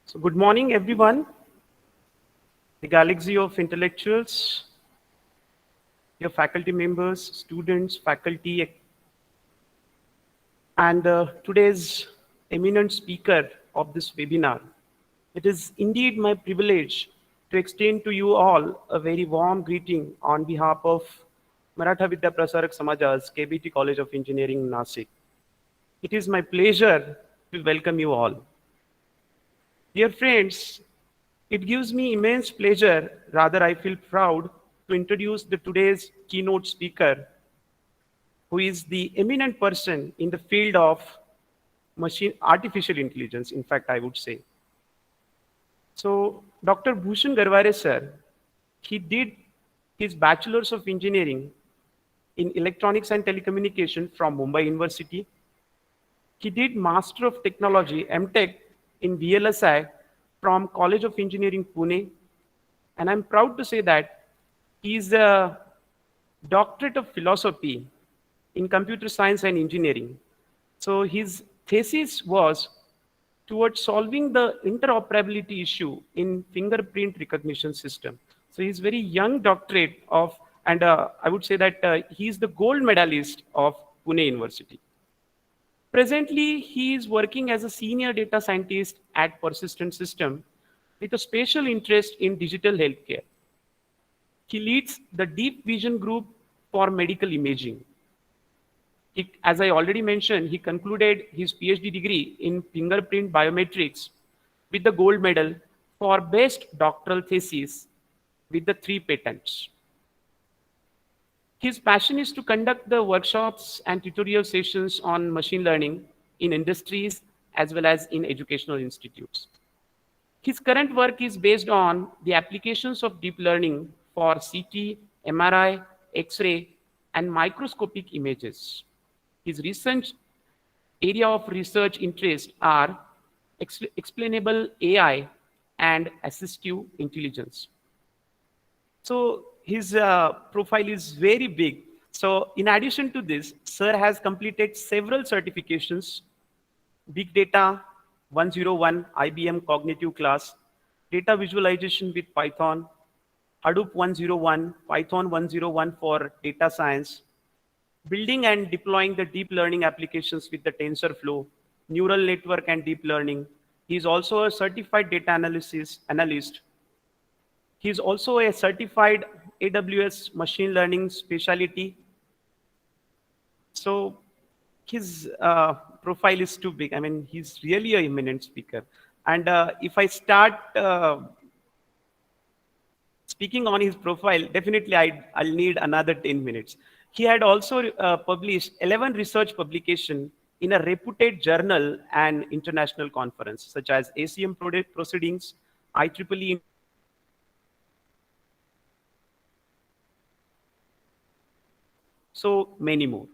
So, good morning, everyone. The galaxy of intellectuals, your faculty members, students, faculty, and today's eminent speaker of this webinar. It is indeed my privilege to extend to you all a very warm greeting on behalf of Maratha Vidya Prasarak Samajas, KBT College of Engineering, Nasik. It is my pleasure to welcome you all. Dear friends, it gives me immense pleasure, rather I feel proud, to introduce the today's keynote speaker, who is the eminent person in the field of machine artificial intelligence, in fact, I would say. So, Dr. Bhushan Garware sir, he did his Bachelor's of Engineering in Electronics and Telecommunication from Mumbai University. He did Master of Technology, MTech, in VLSI from College of Engineering, Pune. And I'm proud to say that he's a doctorate of philosophy in computer science and engineering. So his thesis was towards solving the interoperability issue in fingerprint recognition system. So he's very young doctorate of, and I would say that he's the gold medalist of Pune University. Presently, he is working as a senior data scientist at Persistent System with a special interest in digital healthcare. He leads the Deep Vision Group for medical imaging. As I already mentioned, he concluded his PhD degree in fingerprint biometrics with the gold medal for best doctoral thesis with the 3 patents. His passion is to conduct the workshops and tutorial sessions on machine learning in industries as well as in educational institutes. His current work is based on the applications of deep learning for CT, MRI, X-ray, and microscopic images. His recent area of research interest are explainable AI and assistive intelligence. So his profile is very big. So in addition to this, sir has completed several certifications: Big Data 101, IBM Cognitive Class, Data Visualization with Python, Hadoop 101, Python 101 for data science, building and deploying the deep learning applications with the TensorFlow, neural network and deep learning. He is also a certified data analyst. He is also a certified AWS machine learning specialty. So his profile is too big. I mean, he's really an eminent speaker. And if I start speaking on his profile, definitely I'll need another 10 minutes. He had also published 11 research publications in a reputed journal and international conference, such as ACM Proceedings, IEEE, so many more.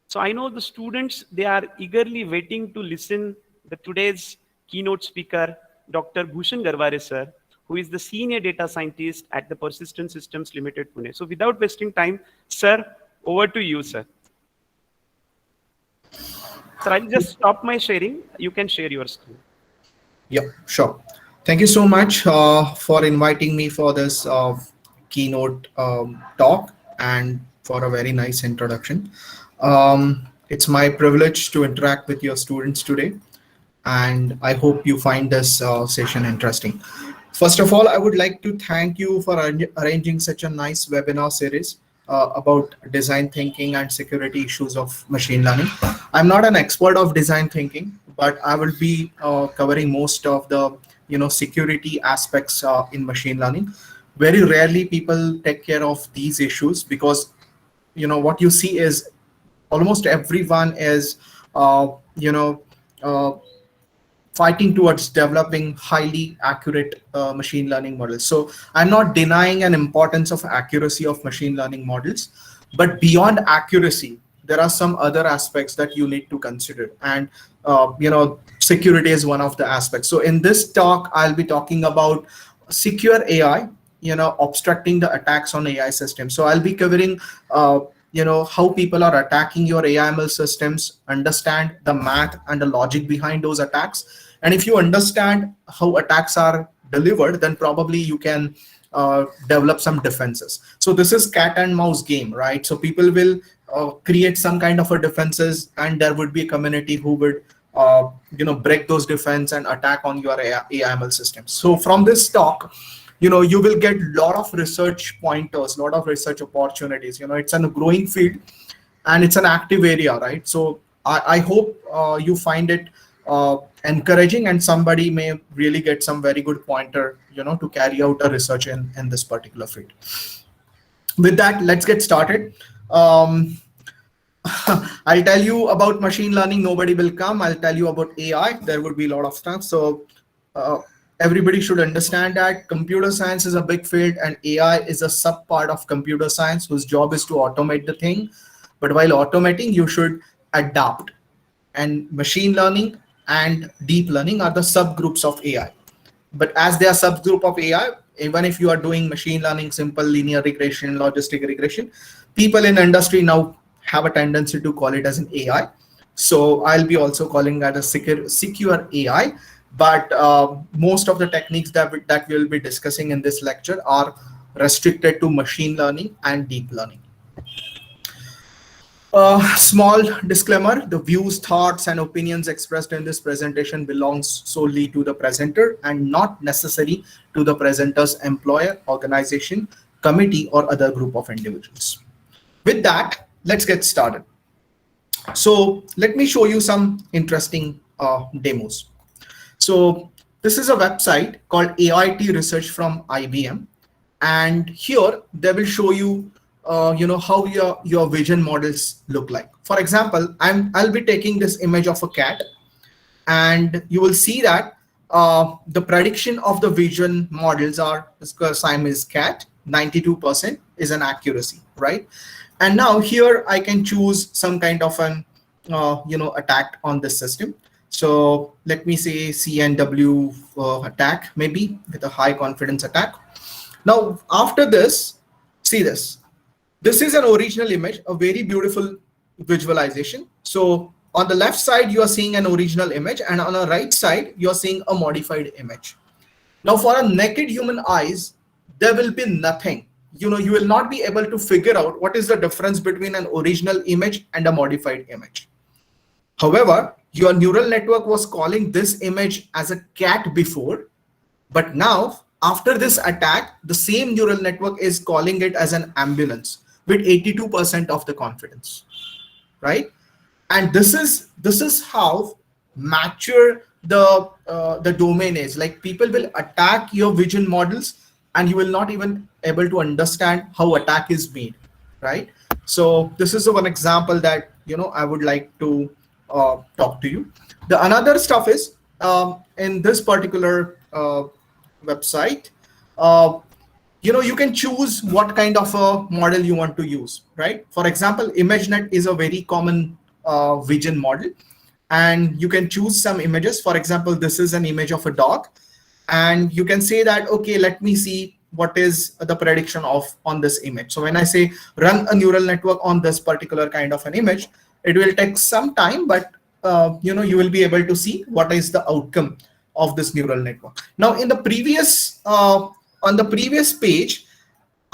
So I know the students, they are eagerly waiting to listen to today's keynote speaker, Dr. Bhushan Garware sir, who is the senior data scientist at the Persistent Systems Limited, Pune. So without wasting time, sir, over to you, sir. Sir, I'll just stop my sharing. You can share your screen. Yeah, sure. Thank you so much for inviting me for this keynote talk and for a very nice introduction. It's my privilege to interact with your students today, and I hope you find this session interesting. First of all, I would like to thank you for arranging such a nice webinar series about design thinking and security issues of machine learning. I'm not an expert of design thinking, but I will be covering most of the security aspects in machine learning. Very rarely people take care of these issues because what you see is almost everyone is uh, you know uh, fighting towards developing highly accurate machine learning models. So I'm not denying an importance of accuracy of machine learning models, but beyond accuracy, there are some other aspects that you need to consider. And security is one of the aspects. So in this talk, I'll be talking about secure AI, obstructing the attacks on AI systems. So I'll be covering how people are attacking your AI/ML systems, understand the math and the logic behind those attacks, And if you understand how attacks are delivered, then probably you can develop some defenses. So this is cat and mouse game, right? So people will create some kind of a defenses, and there would be a community who would break those defense and attack on your AIML system. So from this talk, you will get a lot of research pointers, a lot of research opportunities. It's a growing field and it's an active area, right? So I hope you find it encouraging, and somebody may really get some very good pointer, to carry out a research in this particular field. With that, let's get started. I'll tell you about machine learning. Nobody will come. I'll tell you about AI. There would be a lot of stuff. So everybody should understand that computer science is a big field and AI is a sub part of computer science whose job is to automate the thing. But while automating, you should adapt. And machine learning and deep learning are the subgroups of AI. But as they are subgroup of AI, even if you are doing machine learning, simple linear regression, logistic regression, people in industry now have a tendency to call it as an AI. So I'll be also calling that a secure AI. But most of the techniques that we'll be discussing in this lecture are restricted to machine learning and deep learning. Small disclaimer: the views, thoughts, and opinions expressed in this presentation belongs solely to the presenter and not necessary to the presenter's employer, organization, committee, or other group of individuals. With that, let's get started. So let me show you some interesting demos. So this is a website called AIT Research from IBM, and here they will show you how your vision models look like. For example, I'll be taking this image of a cat, and you will see that the prediction of the vision models are Siamese cat, 92% is an accuracy, right? And now here I can choose some kind of an attack on this system. So let me say CNW attack, maybe with a high confidence attack. Now after this, see this. This is an original image, a very beautiful visualization. So on the left side, you are seeing an original image, and on the right side, you are seeing a modified image. Now for a naked human eyes, there will be nothing. You will not be able to figure out what is the difference between an original image and a modified image. However, your neural network was calling this image as a cat before, but now after this attack, the same neural network is calling it as an ambulance with 82% of the confidence, right? And this is how mature the domain is. Like, people will attack your vision models and you will not even able to understand how attack is made, right? So this is one example that I would like to talk to you. The another stuff is in this particular website, you can choose what kind of a model you want to use, right? For example, ImageNet is a very common vision model, and you can choose some images. For example, this is an image of a dog, and you can say that, okay, let me see what is the prediction on this image. So when I say run a neural network on this particular kind of an image, it will take some time, but you will be able to see what is the outcome of this neural network. Now in the previous on the previous page,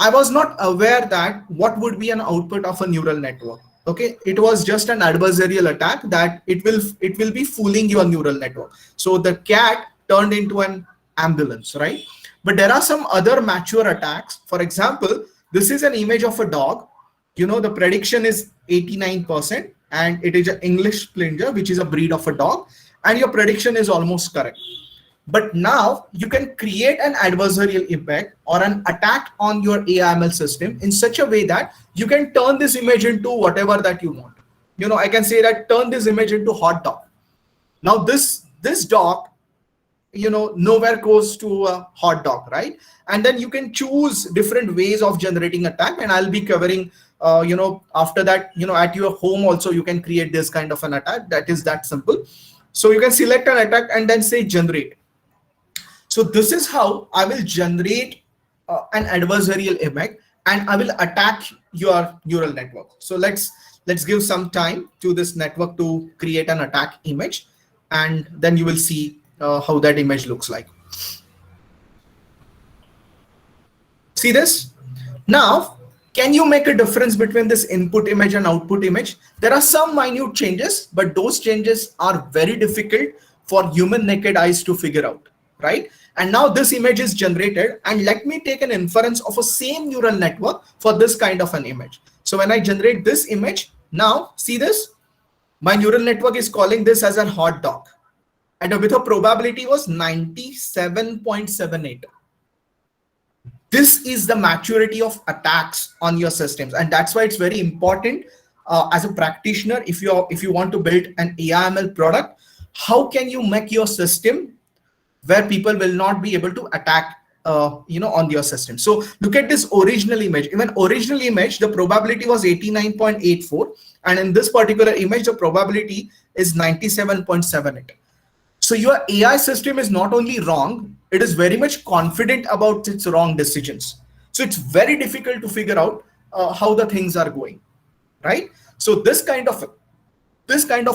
I was not aware that what would be an output of a neural network. Okay, it was just an adversarial attack that it will be fooling your neural network. So the cat turned into an ambulance, right? But there are some other mature attacks. For example, this is an image of a dog. The prediction is 89%, and it is an English Springer, which is a breed of a dog, and your prediction is almost correct. But now you can create an adversarial impact or an attack on your AIML system in such a way that you can turn this image into whatever that you want. I can say that turn this image into hot dog. Now this dog, nowhere goes to a hot dog, right? And then you can choose different ways of generating attack, and I'll be covering after that, at your home also you can create this kind of an attack. That is that simple. So you can select an attack and then say generate. So this is how I will generate an adversarial impact, and I will attack your neural network. So let's give some time to this network to create an attack image, and then you will see how that image looks like. See this? Now, can you make a difference between this input image and output image? There are some minute changes, but those changes are very difficult for human naked eyes to figure out, right? And now this image is generated, and let me take an inference of a same neural network for this kind of an image. So when I generate this image, now see this? My neural network is calling this as a hot dog, and with a probability was 97.78. This is the maturity of attacks on your systems, and that's why it's very important as a practitioner. If you want to build an AI/ML product, how can you make your system where people will not be able to attack on your system? So look at this original image. Even original image, the probability was 89.84, and in this particular image, the probability is 97.78. So your AI system is not only wrong, it is very much confident about its wrong decisions. So it's very difficult to figure out how the things are going, right? So this kind of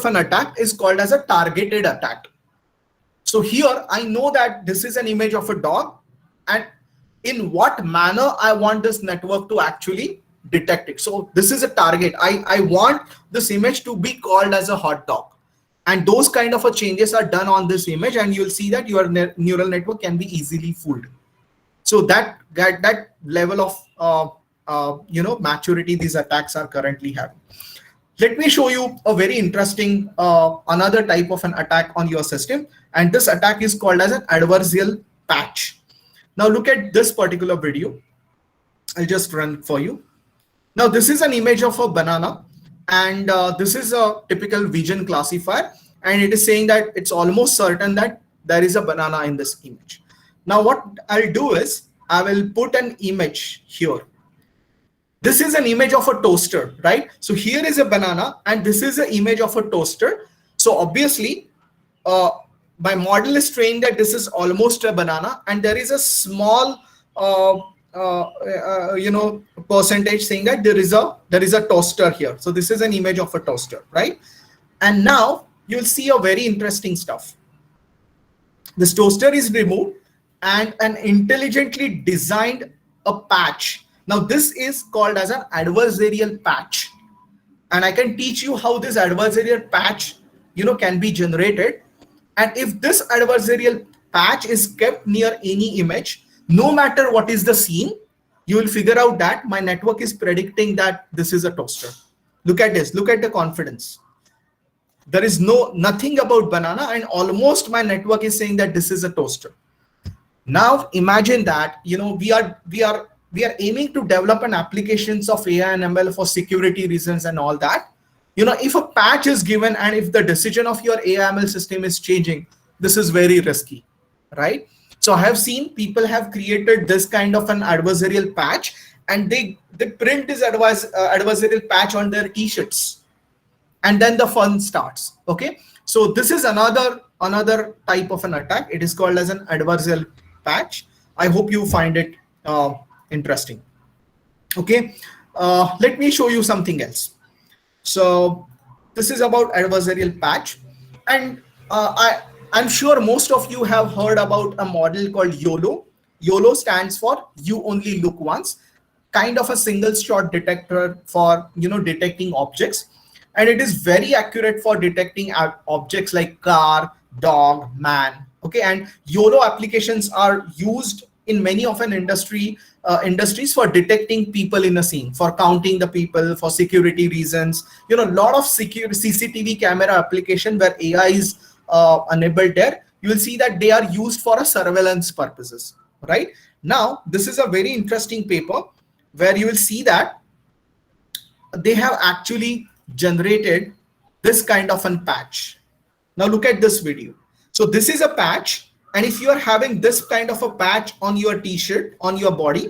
an attack is called as a targeted attack. So here I know that this is an image of a dog, and in what manner I want this network to actually detect it. So this is a target. I want this image to be called as a hot dog. And those kind of changes are done on this image, and you'll see that your neural network can be easily fooled. So that level of maturity these attacks are currently having. Let me show you a very interesting another type of an attack on your system, and this attack is called as an adversarial patch. Now look at this particular video. I'll just run for you. Now this is an image of a banana, and this is a typical vision classifier, and it is saying that it's almost certain that there is a banana in this image. Now what I'll do is I will put an image here. This is an image of a toaster, right? So here is a banana, and this is an image of a toaster. So obviously my model is trained that this is almost a banana, and there is a small percentage saying that there is a toaster here. So this is an image of a toaster, right? And now you'll see a very interesting stuff. This toaster is removed, and an intelligently designed a patch. Now this is called as an adversarial patch, and I can teach you how this adversarial patch can be generated. And if this adversarial patch is kept near any image, no matter what is the scene, you will figure out that my network is predicting that this is a toaster. Look at this. Look at the confidence. There is nothing about banana, and almost my network is saying that this is a toaster. Now imagine that we are aiming to develop an applications of AI and ML for security reasons and all that. If a patch is given and if the decision of your AI ML system is changing, this is very risky, right? So I have seen people have created this kind of an adversarial patch, and they print this adversarial patch on their t-shirts, and then the fun starts. Okay, so this is another type of an attack. It is called as an adversarial patch. I hope you find it interesting. Okay, let me show you something else. So this is about adversarial patch, and I'm sure most of you have heard about a model called YOLO. YOLO stands for you only look once, kind of a single shot detector for detecting objects, and it is very accurate for detecting objects like car, dog, man. Okay, and YOLO applications are used in many of an industries for detecting people in a scene, for counting the people, for security reasons. A lot of CCTV camera application where AI is enabled there. You will see that they are used for a surveillance purposes, right? Now this is a very interesting paper where you will see that they have actually generated this kind of a patch. Now look at this video. So this is a patch, and if you are having this kind of a patch on your t-shirt, on your body,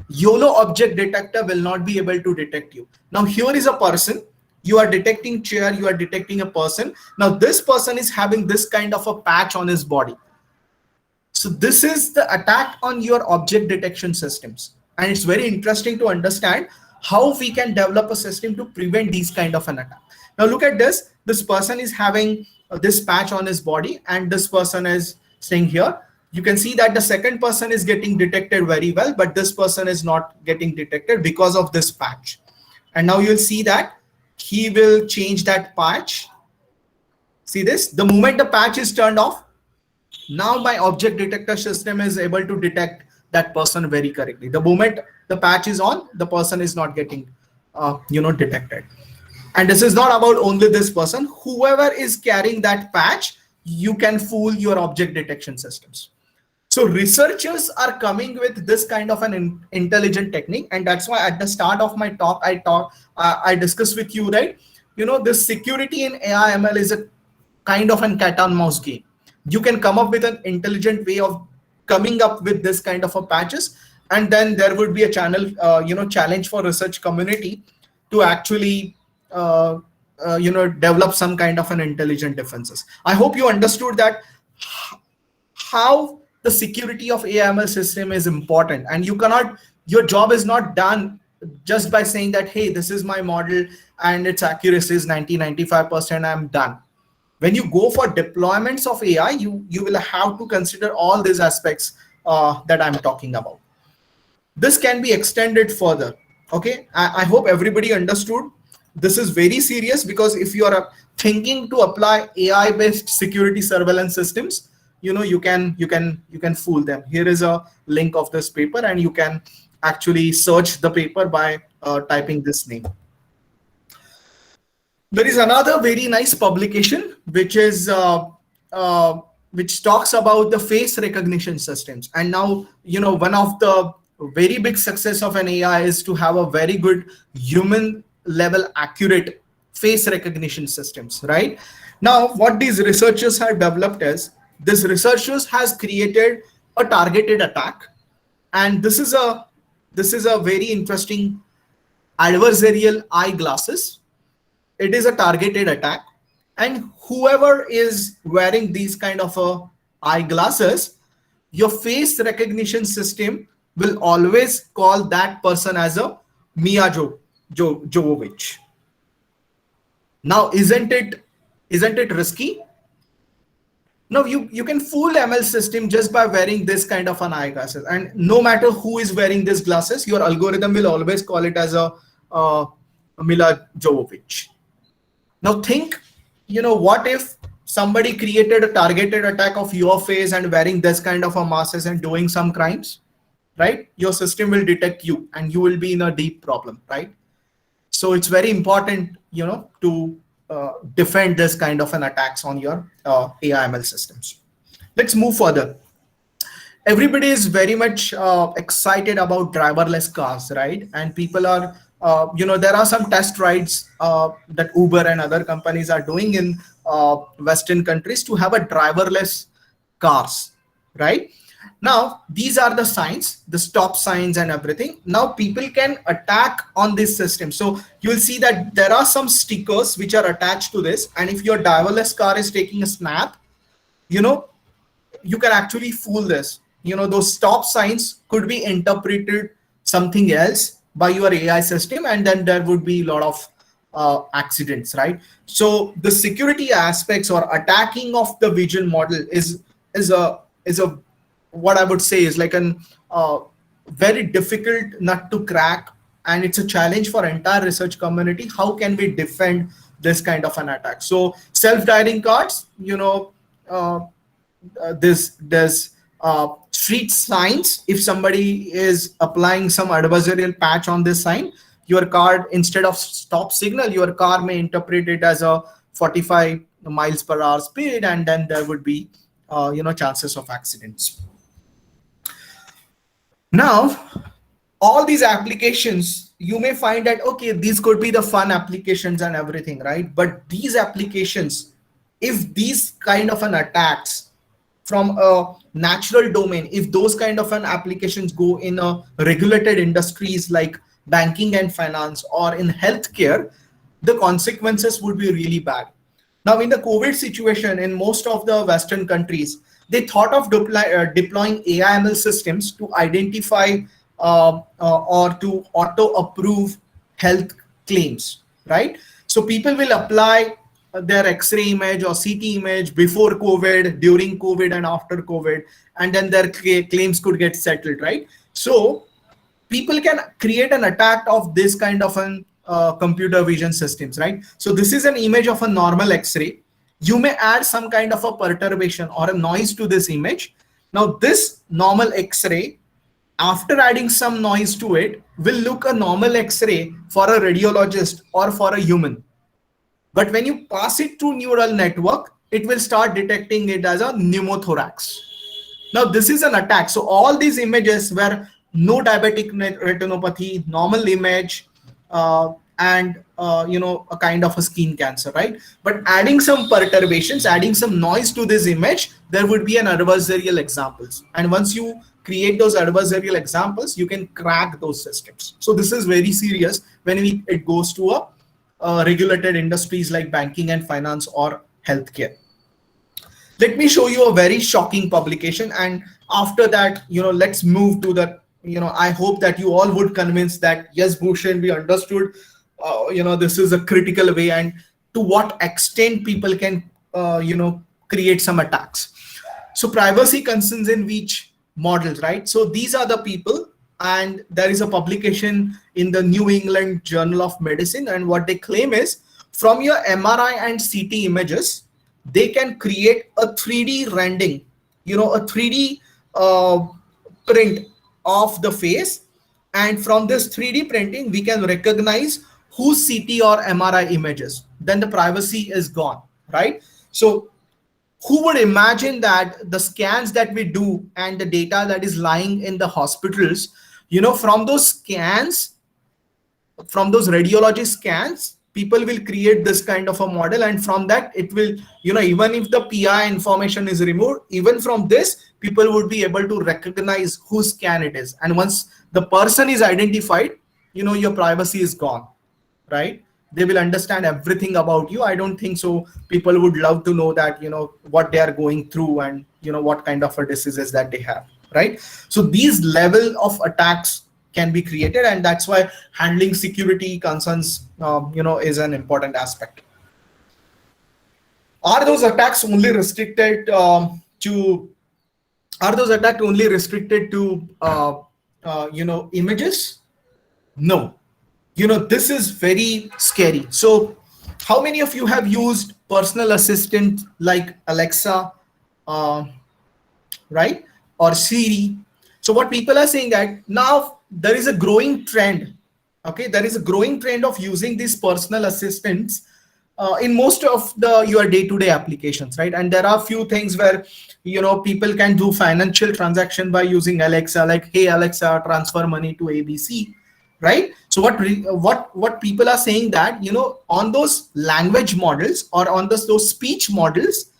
YOLO object detector will not be able to detect you. Now here is a person. You are detecting chair, you are detecting a person. Now this person is having this kind of a patch on his body. So this is the attack on your object detection systems. And it's very interesting to understand how we can develop a system to prevent these kind of an attack. Now look at this. this person is having this patch on his body and this person is staying here. You can see that the second person is getting detected very well, but this person is not getting detected because of this patch. And now you'll see that he will change that patch. See this, the moment the patch is turned off, now my object detector system is able to detect that person very correctly. The moment the patch is on, the person is not getting detected. And this is not about only this person. Whoever is carrying that patch, you can fool your object detection systems. So researchers are coming with this kind of an intelligent technique, and that's why at the start of my talk, I discussed with you, right? This security in AI ML is a kind of an cat and mouse game. You can come up with an intelligent way of coming up with this kind of a patches, and then there would be a challenge for research community to actually develop some kind of an intelligent defenses. I hope you understood that how the security of AML system is important, and your job is not done just by saying that, hey, this is my model and its accuracy is 90-95%, I'm done. When you go for deployments of AI, you will have to consider all these aspects that I'm talking about. This can be extended further. Okay, I hope everybody understood. This is very serious, because if you are thinking to apply AI based security surveillance systems, you can fool them. Here is a link of this paper, and you can actually search the paper by typing this name. There is another very nice publication which talks about the face recognition systems. And now, one of the very big success of an AI is to have a very good human level accurate face recognition systems, right? Now, what these researchers have developed is, this researchers has created a targeted attack, and this is a very interesting adversarial eyeglasses. It is a targeted attack, and whoever is wearing these kind of eyeglasses, your face recognition system will always call that person as a Mia Jovovich. Now, isn't it risky? No, you can fool ML system just by wearing this kind of an eyeglasses, and no matter who is wearing these glasses, your algorithm will always call it as a Mila Jovovich. Now think, what if somebody created a targeted attack of your face and wearing this kind of a masks and doing some crimes, right? Your system will detect you and you will be in a deep problem, right? So it's very important, to defend this kind of an attacks on your AI/ML systems. Let's move further. Everybody is very much excited about driverless cars, right? And people are, there are some test rides that Uber and other companies are doing in Western countries to have a driverless cars, right? Now, these are the signs, the stop signs and everything. Now people can attack on this system. So you'll see that there are some stickers which are attached to this. And if your driverless car is taking a snap, you can actually fool this. Those stop signs could be interpreted something else by your AI system, and then there would be a lot of accidents, right? So the security aspects or attacking of the vision model is a what I would say is like an very difficult nut to crack, and it's a challenge for entire research community. How can we defend this kind of an attack? So self-driving cars, there's street signs. If somebody is applying some adversarial patch on this sign, your car, instead of stop signal, your car may interpret it as a 45 miles per hour speed, and then there would be chances of accidents. Now, all these applications, you may find that, okay, these could be the fun applications and everything, right? But these applications, if these kind of an attacks from a natural domain, if those kind of an applications go in a regulated industries like banking and finance or in healthcare, the consequences would be really bad. Now, in the COVID situation, in most of the Western countries, they thought of deploying AI/ML systems to identify or to auto approve health claims, right? So people will apply their X-ray image or CT image before COVID, during COVID, and after COVID, and then their claims could get settled, right? So people can create an attack of this kind of an computer vision systems, right? So this is an image of a normal X-ray. You may add some kind of a perturbation or a noise to this image. Now this normal X-ray, after adding some noise to it, will look a normal X-ray for a radiologist or for a human. But when you pass it to neural network, it will start detecting it as a pneumothorax. Now this is an attack. So all these images were no diabetic retinopathy, normal image, and a kind of a skin cancer, right? But adding some perturbations, adding some noise to this image, there would be an adversarial examples. And once you create those adversarial examples, you can crack those systems. So this is very serious when it goes to a regulated industries like banking and finance or healthcare. Let me show you a very shocking publication, and after that, let's move to the, I hope that you all would convince that yes, Bhushan, we understood, this is a critical way, and to what extent people can, create some attacks. So privacy concerns in which models, right? So these are the people, and there is a publication in the New England Journal of Medicine, and what they claim is from your MRI and CT images, they can create a 3D rendering, a 3D print of the face. And from this 3D printing, we can recognize whose CT or MRI images. Then the privacy is gone, right? So who would imagine that the scans that we do and the data that is lying in the hospitals, from those scans, from those radiology scans, people will create this kind of a model, and from that it will, even if the PI information is removed, even from this, people would be able to recognize whose scan it is. And once the person is identified, your privacy is gone, right? They will understand everything about you. I don't think so. People would love to know that, what they are going through and, what kind of a diseases that they have, right? So these level of attacks can be created, and that's why handling security concerns, is an important aspect. Are those attacks only restricted to images? No. This is very scary. So how many of you have used personal assistant like Alexa, right, or Siri? So what people are saying that now there is a growing trend. Okay, there is a growing trend of using these personal assistants in most of your day-to-day applications, right? And there are a few things where people can do financial transaction by using Alexa, like, hey Alexa, transfer money to ABC, right? So what people are saying that on those language models or on those speech models,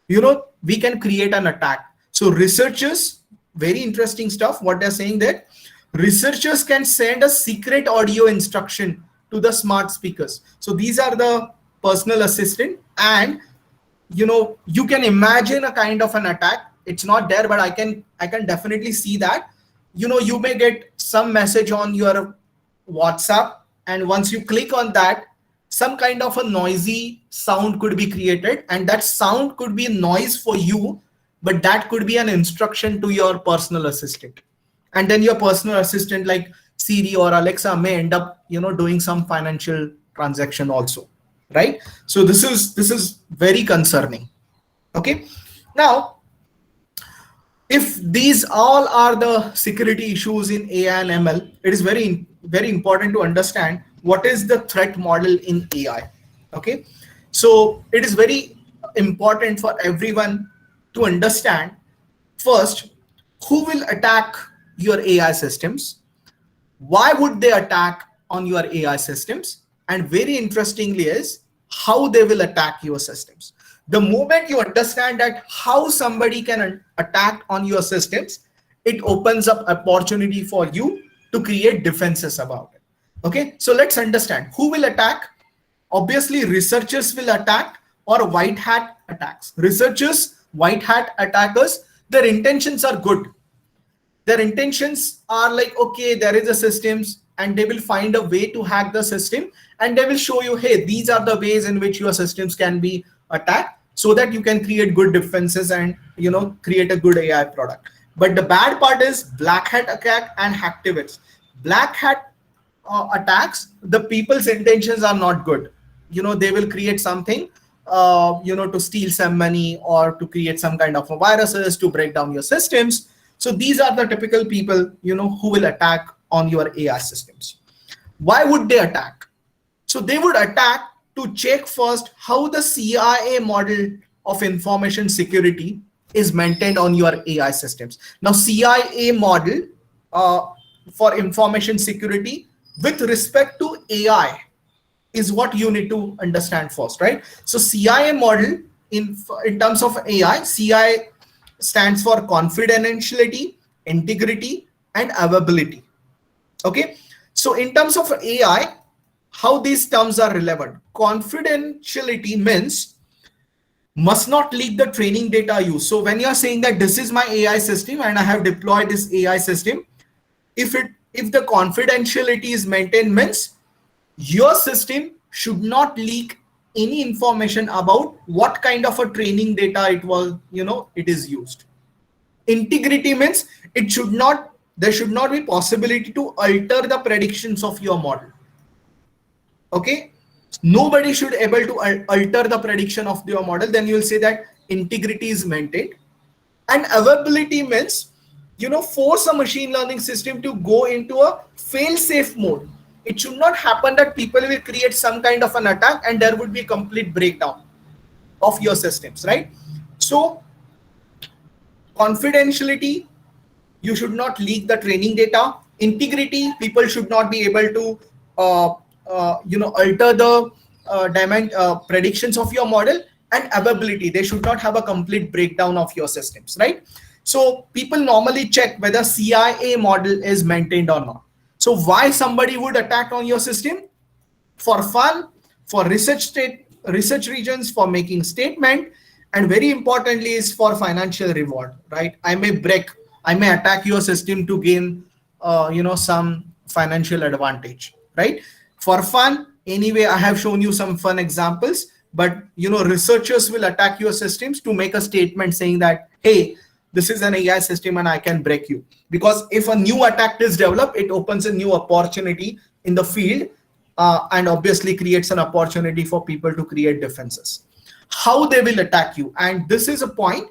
we can create an attack. So researchers, very interesting stuff, what they're saying that researchers can send a secret audio instruction to the smart speakers. So these are the personal assistant, and you can imagine a kind of an attack. It's not there, but I can definitely see that. You may get some message on your WhatsApp, and once you click on that, some kind of a noisy sound could be created, and that sound could be noise for you, but that could be an instruction to your personal assistant. And then your personal assistant like Siri or Alexa may end up doing some financial transaction also, right? So this is very concerning. Okay, now if these all are the security issues in AI and ML, it is very important to understand what is the threat model in AI. Okay, so it is very important for everyone to understand first who will attack your AI systems, why would they attack on your AI systems, and very interestingly is how they will attack your systems. The moment you understand that how somebody can attack on your systems, it opens up opportunity for you to create defenses about it. Okay, so let's understand who will attack. Obviously researchers will attack, or white hat attacks. Researchers, white hat attackers, their intentions are good. Their intentions are like, okay, there is a systems and they will find a way to hack the system, and they will show you, hey, these are the ways in which your systems can be attacked, so that you can create good defenses and create a good AI product. But the bad part is black hat attack and hacktivists. Black hat attacks, the people's intentions are not good. They will create something to steal some money, or to create some kind of viruses to break down your systems. So these are the typical people who will attack on your AI systems. Why would they attack? So they would attack to check first how the CIA model of information security is maintained on your AI systems. Now, CIA model for information security with respect to AI is what you need to understand first, right? So CIA model in terms of AI, CIA stands for confidentiality, integrity, and availability. Okay, so in terms of AI, how these terms are relevant. Confidentiality means must not leak the training data used. So when you are saying that this is my AI system and I have deployed this AI system, if the confidentiality is maintained, means your system should not leak any information about what kind of a training data it is used. Integrity means there should not be possibility to alter the predictions of your model. Okay, nobody should able to alter the prediction of your model. Then you will say that integrity is maintained. And availability means force a machine learning system to go into a fail-safe mode. It should not happen that people will create some kind of an attack and there would be complete breakdown of your systems, right? So confidentiality, you should not leak the training data. Integrity, people should not be able to alter the predictions of your model. And availability, they should not have a complete breakdown of your systems, right? So people normally check whether CIA model is maintained or not. So why somebody would attack on your system? For fun, for research regions, for making statement, and very importantly is for financial reward, right? I may attack your system to gain some financial advantage, right? For fun, anyway, I have shown you some fun examples, but researchers will attack your systems to make a statement saying that, hey, this is an AI system and I can break you. Because if a new attack is developed, it opens a new opportunity in the field and obviously creates an opportunity for people to create defenses. How they will attack you. And this is a point,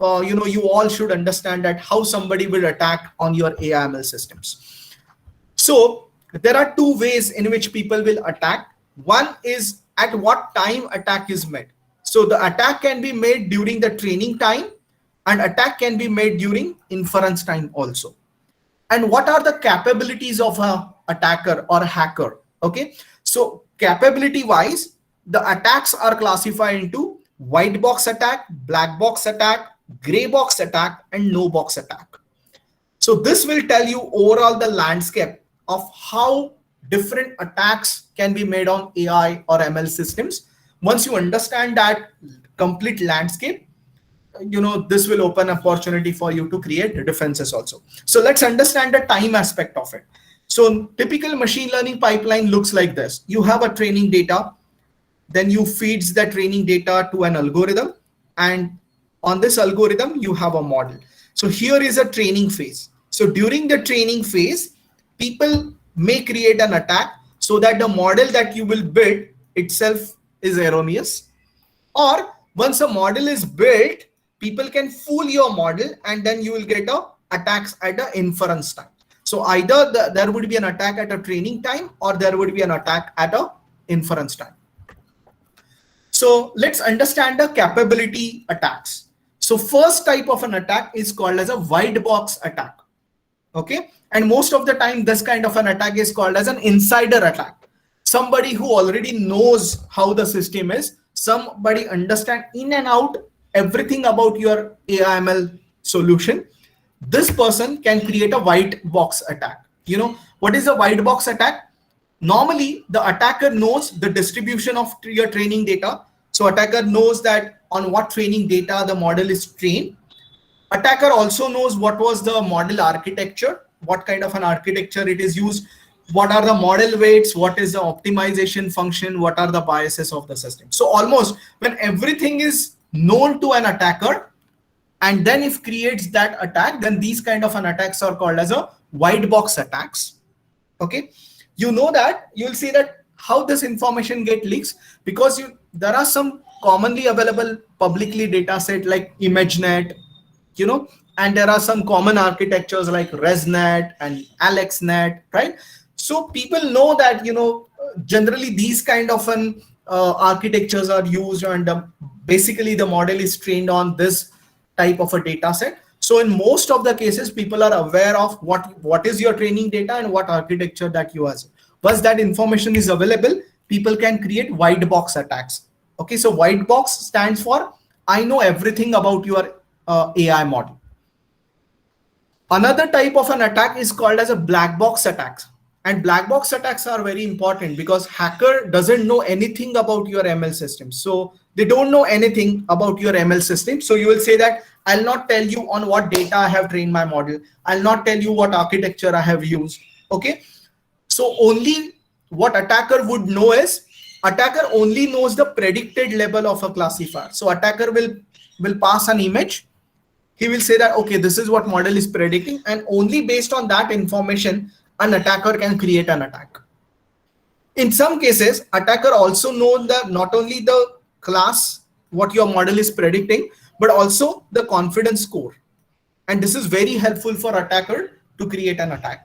you all should understand that how somebody will attack on your AI/ML systems. So there are two ways in which people will attack. One is at what time attack is made. So the attack can be made during the training time, and attack can be made during inference time also. And what are the capabilities of a attacker or a hacker? Okay, so capability wise, the attacks are classified into white box attack, black box attack, gray box attack, and no box attack. So this will tell you overall the landscape of how different attacks can be made on AI or ML systems. Once you understand that complete landscape, this will open opportunity for you to create defenses also. So let's understand the time aspect of it. So typical machine learning pipeline looks like this. You have a training data, then you feeds the training data to an algorithm, and on this algorithm you have a model. So here is a training phase. So during the training phase, people may create an attack so that the model that you will build itself is erroneous, or once a model is built, people can fool your model and then you will get attacks at the inference time. So either there would be an attack at a training time or there would be an attack at a inference time. So let's understand the capability attacks. So first type of an attack is called as a white box attack. Okay, and most of the time this kind of an attack is called as an insider attack. Somebody who already knows how the system is, somebody understand in and out everything about your AI/ML solution. This person can create a white box attack. What is a white box attack? Normally the attacker knows the distribution of your training data. So attacker knows that on what training data the model is trained. Attacker also knows what was the model architecture, what kind of an architecture it is used. what are the model weights, what is the optimization function, what are the biases of the system. So almost when everything is known to an attacker, and then if creates that attack, then these kind of an attacks are called as a white box attacks. Okay, you know that you'll see that how this information get leaks, because there are some commonly available publicly data set like ImageNet, and there are some common architectures like ResNet and AlexNet, right? So people know that generally these kind of an architectures are used, and basically the model is trained on this type of a data set. So in most of the cases, people are aware of what is your training data and what architecture that you have. Once that information is available, people can create white box attacks. Okay, so white box stands for I know everything about your AI model. Another type of an attack is called as a black box attacks. And black box attacks are very important because hacker doesn't know anything about your ML system. So they don't know anything about your ML system. So you will say that I'll not tell you on what data I have trained my model. I'll not tell you what architecture I have used. Okay. So only what attacker would know is attacker only knows the predicted level of a classifier. So attacker will pass an image. He will say that, okay, this is what model is predicting, and only based on that information, an attacker can create an attack. In some cases, attacker also knows that not only the class, what your model is predicting, but also the confidence score. And this is very helpful for attacker to create an attack.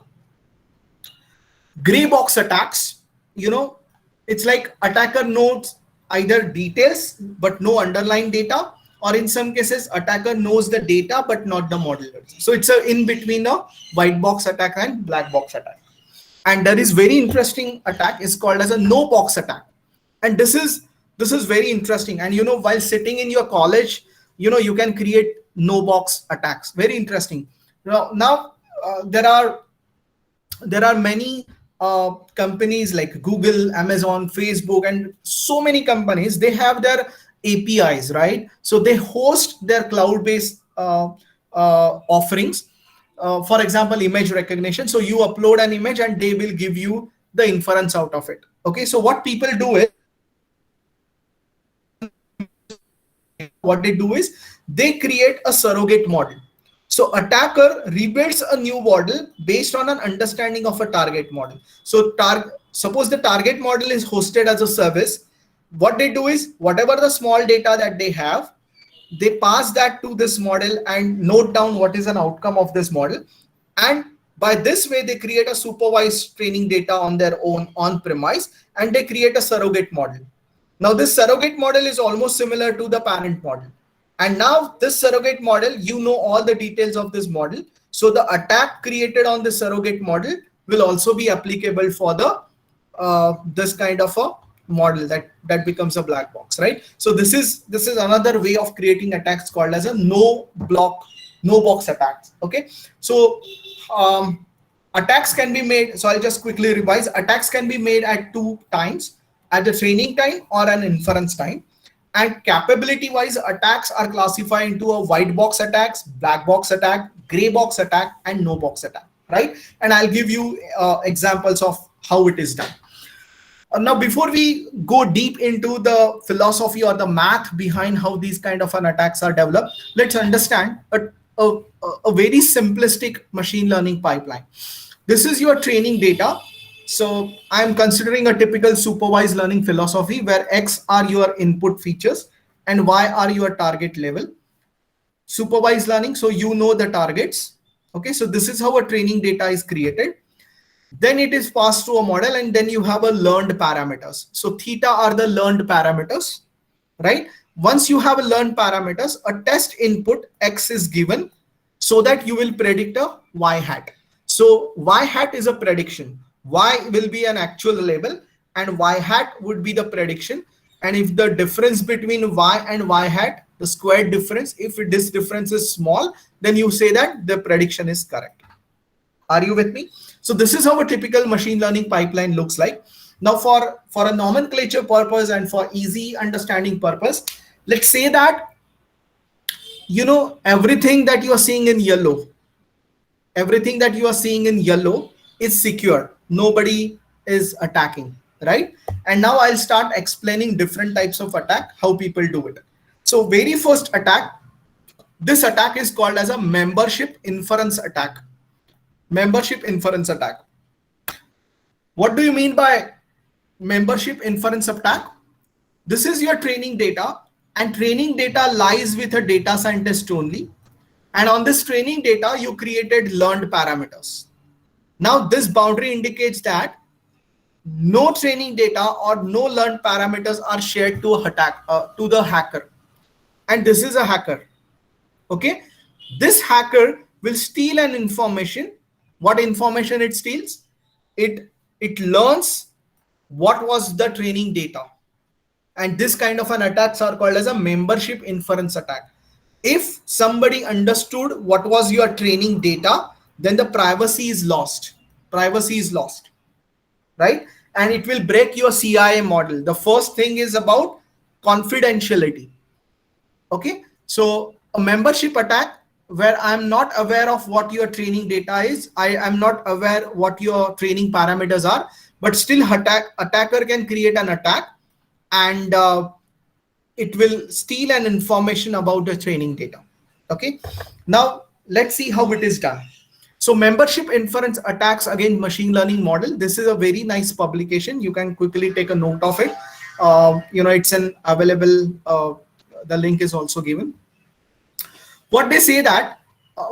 Gray box attacks, it's like attacker knows either details, but no underlying data, or in some cases, attacker knows the data, but not the model. So it's a in between a white box attack and black box attack. And there is very interesting attack is called as a no box attack. And this is very interesting. And while sitting in your college, you can create no box attacks. Very interesting. Now there are many companies like Google, Amazon, Facebook, and so many companies. They have their APIs, right? So they host their cloud-based offerings. For example, image recognition. So you upload an image and they will give you the inference out of it. Okay, so what people do is, they create a surrogate model. So attacker rebuilds a new model based on an understanding of a target model. So suppose the target model is hosted as a service. What they do is whatever the small data that they have, they pass that to this model and note down what is an outcome of this model. And by this way, they create a supervised training data on their own on-premise, and they create a surrogate model. Now this surrogate model is almost similar to the parent model. And now this surrogate model, all the details of this model. So the attack created on the surrogate model will also be applicable for the this kind of a model that becomes a black box, right? So this is another way of creating attacks called as a no box attacks. Okay, so attacks can be made. So I'll just quickly revise. Attacks can be made at 2 times, at the training time or an inference time. And capability wise, attacks are classified into a white box attacks, black box attack, gray box attack, and no box attack, right? And I'll give you examples of how it is done. Now, before we go deep into the philosophy or the math behind how these kind of an attacks are developed, let's understand a very simplistic machine learning pipeline. This is your training data. So I'm considering a typical supervised learning philosophy where X are your input features and Y are your target level. Supervised learning, so the targets. Okay, so this is how a training data is created. Then it is passed to a model, and then you have a learned parameters. So theta are the learned parameters, right? Once you have a learned parameters, a test input X is given so that you will predict a Y hat. So Y hat is a prediction. Y will be an actual label and Y hat would be the prediction. And if the difference between Y and Y hat, the squared difference, if this difference is small, then you say that the prediction is correct. Are you with me? So this is how a typical machine learning pipeline looks like. Now for a nomenclature purpose and for easy understanding purpose, let's say that, everything that you are seeing in yellow, is secure. nobody is attacking, right? And now I'll start explaining different types of attack, how people do it. So very first attack, this attack is called as a membership inference attack. Membership inference attack. What do you mean by membership inference attack? This is your training data, and training data lies with a data scientist only. And on this training data, you created learned parameters. Now this boundary indicates that no training data or no learned parameters are shared to to the hacker. And this is a hacker. Okay. This hacker will steal an information. What information it steals? It learns what was the training data. And this kind of an attacks are called as a membership inference attack. If somebody understood what was your training data, then the privacy is lost. Privacy is lost, right? And it will break your CIA model. The first thing is about confidentiality. Okay, so a membership attack where I'm not aware of what your training data is, I am not aware what your training parameters are, but still attacker can create an attack, and it will steal an information about the training data. Okay, now let's see how it is done. So membership inference attacks against machine learning model. This is a very nice publication. You can quickly take a note of it. It's an available. The link is also given. What they say that,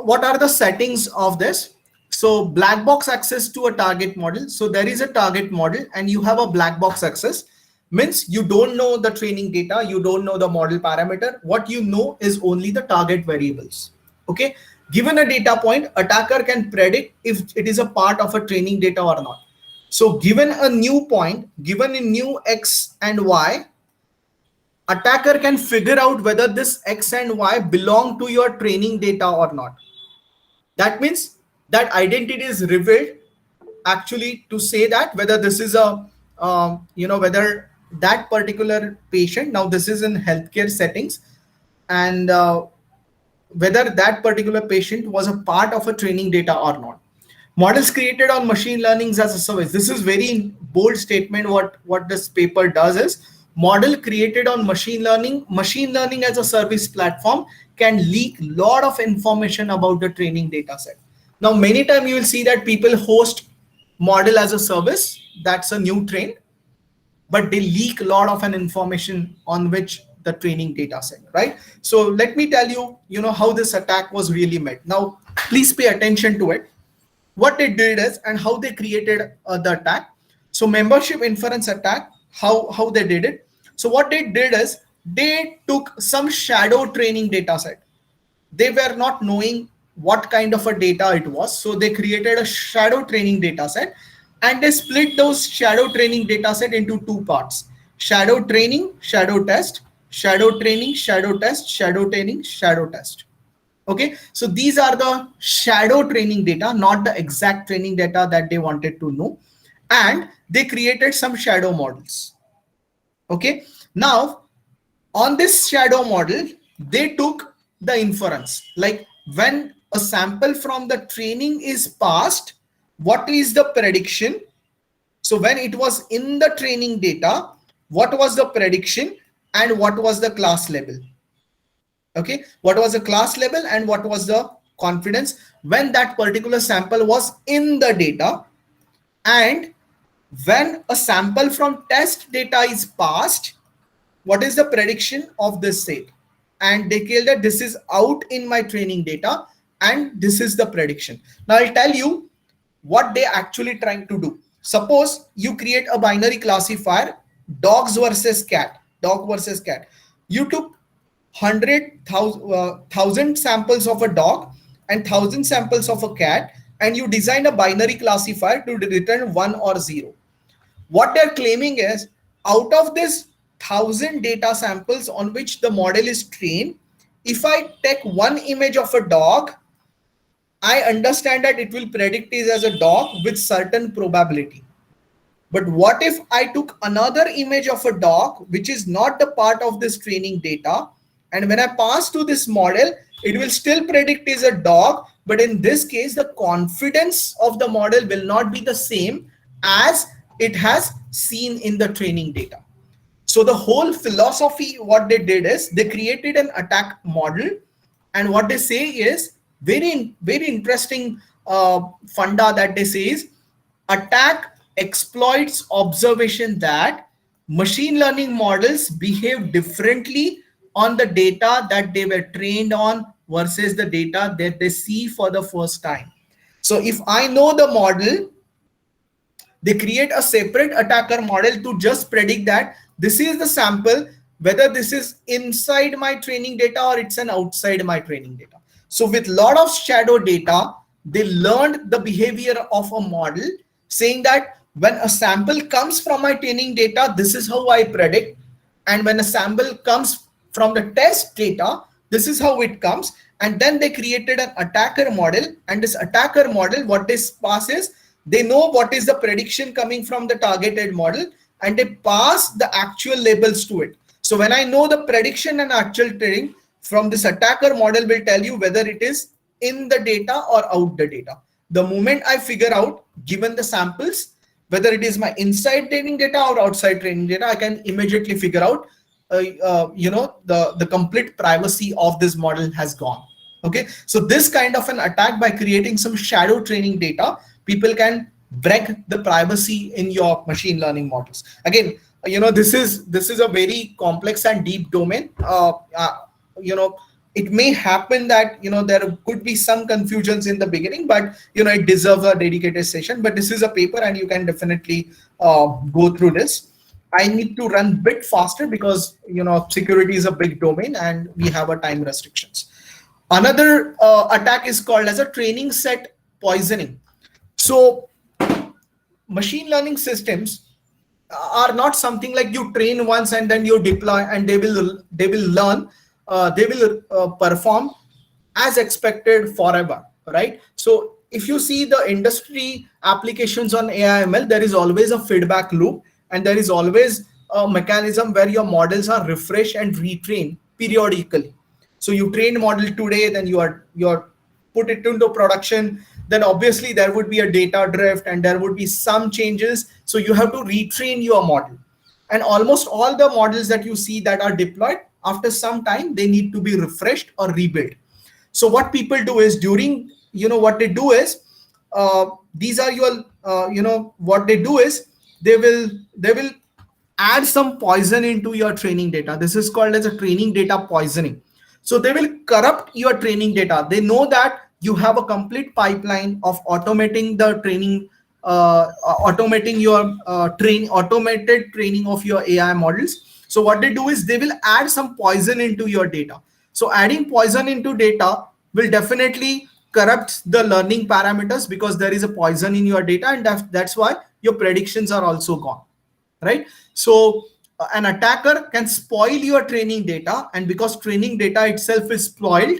what are the settings of this? So black box access to a target model. So there is a target model and you have a black box access. Means you don't know the training data, you don't know the model parameter. What you know is only the target variables. Okay. Given a data point, attacker can predict if it is a part of a training data or not. So given a new point, given a new X and Y, attacker can figure out whether this X and Y belong to your training data or not. That means that identity is revealed actually to say that whether this is a, whether that particular patient, now this is in healthcare settings, and whether that particular patient was a part of a training data or not. Models created on machine learning as a service. This is very bold statement. What this paper does is, model created on machine learning as a service platform can leak a lot of information about the training data set. Now, many times you will see that people host model as a service. That's a new trend, but they leak a lot of an information on which the training data set, right? So let me tell you, how this attack was really made. Now, please pay attention to it. What they did is, and how they created the attack. So membership inference attack, how they did it. So what they did is, they took some shadow training data set. They were not knowing what kind of a data it was. So they created a shadow training data set, and they split those shadow training data set into two parts: shadow training, shadow test, shadow training, shadow test, shadow training, shadow test. Okay, so these are the shadow training data, not the exact training data that they wanted to know. And they created some shadow models. Okay, now on this shadow model, they took the inference, like when a sample from the training is passed, what is the prediction? So when it was in the training data, what was the prediction and what was the class level? Okay, what was the class level and what was the confidence when that particular sample was in the data? And when a sample from test data is passed, what is the prediction of this set? And they tell that this is out in my training data and this is the prediction. Now I'll tell you what they actually trying to do. Suppose you create a binary classifier, dogs versus cat, dog versus cat. You took 100,000 samples of a dog and 1,000 samples of a cat, and you designed a binary classifier to return 1 or 0. What they're claiming is, out of this 1,000 data samples on which the model is trained, if I take one image of a dog, I understand that it will predict it as a dog with certain probability. But what if I took another image of a dog, which is not the part of this training data, and when I pass to this model, it will still predict is a dog, but in this case, the confidence of the model will not be the same as it has seen in the training data. So the whole philosophy, what they did is they created an attack model, and what they say is very interesting funda that they say is attack exploits observation that machine learning models behave differently on the data that they were trained on versus the data that they see for the first time. So if I know the model, they create a separate attacker model to just predict that this is the sample, whether this is inside my training data or it's an outside my training data. So with lot of shadow data, they learned the behavior of a model, saying that when a sample comes from my training data, this is how I predict. And when a sample comes from the test data, this is how it comes. And then they created an attacker model, and this attacker model, what this passes, they know what is the prediction coming from the targeted model, and they pass the actual labels to it. So when I know the prediction and actual training from this attacker model will tell you whether it is in the data or out the data. The moment I figure out, given the samples, whether it is my inside training data or outside training data, I can immediately figure out, the complete privacy of this model has gone. Okay, so this kind of an attack, by creating some shadow training data, people can break the privacy in your machine learning models. Again, this is a very complex and deep domain. It may happen that there could be some confusions in the beginning, but it deserves a dedicated session. But this is a paper, and you can definitely go through this. I need to run a bit faster because security is a big domain and we have a time restrictions. Another attack is called as a training set poisoning. So machine learning systems are not something like you train once and then you deploy and they will learn, they will perform as expected forever, right? So if you see the industry applications on AI/ML, there is always a feedback loop, and there is always a mechanism where your models are refreshed and retrained periodically. So you train model today, then you're put it into production, then obviously there would be a data drift and there would be some changes. So you have to retrain your model. And almost all the models that you see that are deployed, after some time, they need to be refreshed or rebuilt. So what people do is during, what they do is, these are your, what they do is they will add some poison into your training data. This is called as a training data poisoning. So they will corrupt your training data. They know that you have a complete pipeline of automating the training, automating your automated training of your AI models. So what they do is they will add some poison into your data. So adding poison into data will definitely corrupt the learning parameters because there is a poison in your data, and that's why your predictions are also gone, right? So an attacker can spoil your training data, and because training data itself is spoiled,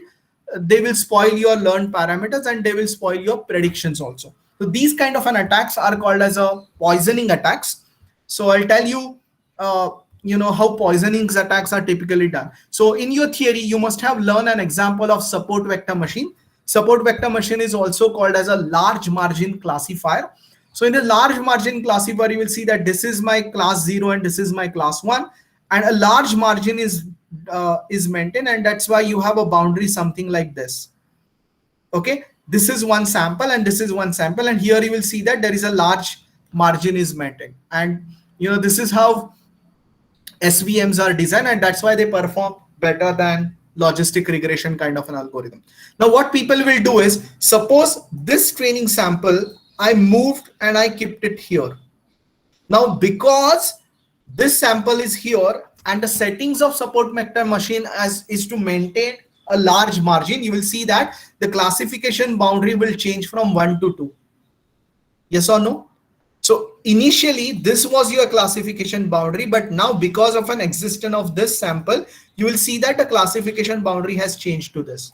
they will spoil your learned parameters and they will spoil your predictions also. So these kind of an attacks are called as a poisoning attacks. So I'll tell you, how poisoning attacks are typically done. So in your theory, you must have learned an example of support vector machine. Support vector machine is also called as a large margin classifier. So in the large margin classifier, you will see that this is my class 0 and this is my class 1, and a large margin is maintained, and that's why you have a boundary something like this. Okay, this is one sample and this is one sample, and here you will see that there is a large margin is maintained, and this is how SVMs are designed, and that's why they perform better than logistic regression kind of an algorithm. Now what people will do is, suppose this training sample I moved and I kept it here. Now because this sample is here and the settings of support vector machine is to maintain a large margin, you will see that the classification boundary will change from 1 to 2. Yes or no? So initially this was your classification boundary, but now because of an existence of this sample, you will see that the classification boundary has changed to this.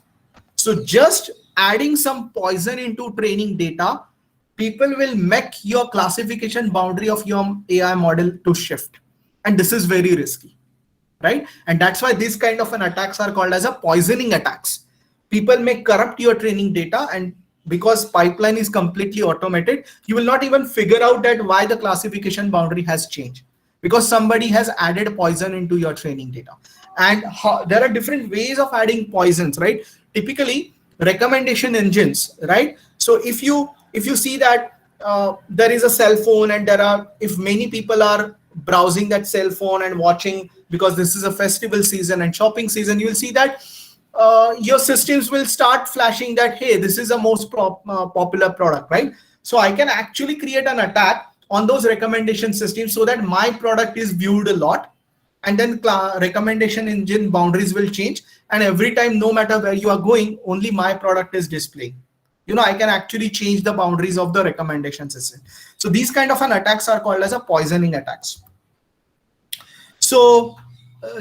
So just adding some poison into training data, people will make your classification boundary of your AI model to shift. And this is very risky, right? And that's why these kind of an attacks are called as a poisoning attacks. People may corrupt your training data, and because pipeline is completely automated, you will not even figure out that why the classification boundary has changed, because somebody has added poison into your training data. And there are different ways of adding poisons, right? Typically recommendation engines, right? So if you see that there is a cell phone, and if many people are browsing that cell phone and watching, because this is a festival season and shopping season, you will see that your systems will start flashing that, hey, this is a most popular product, right? So I can actually create an attack on those recommendation systems so that my product is viewed a lot, and then recommendation engine boundaries will change, and every time, no matter where you are going, only my product is displaying. I can actually change the boundaries of the recommendation system. So these kind of an attacks are called as a poisoning attacks. So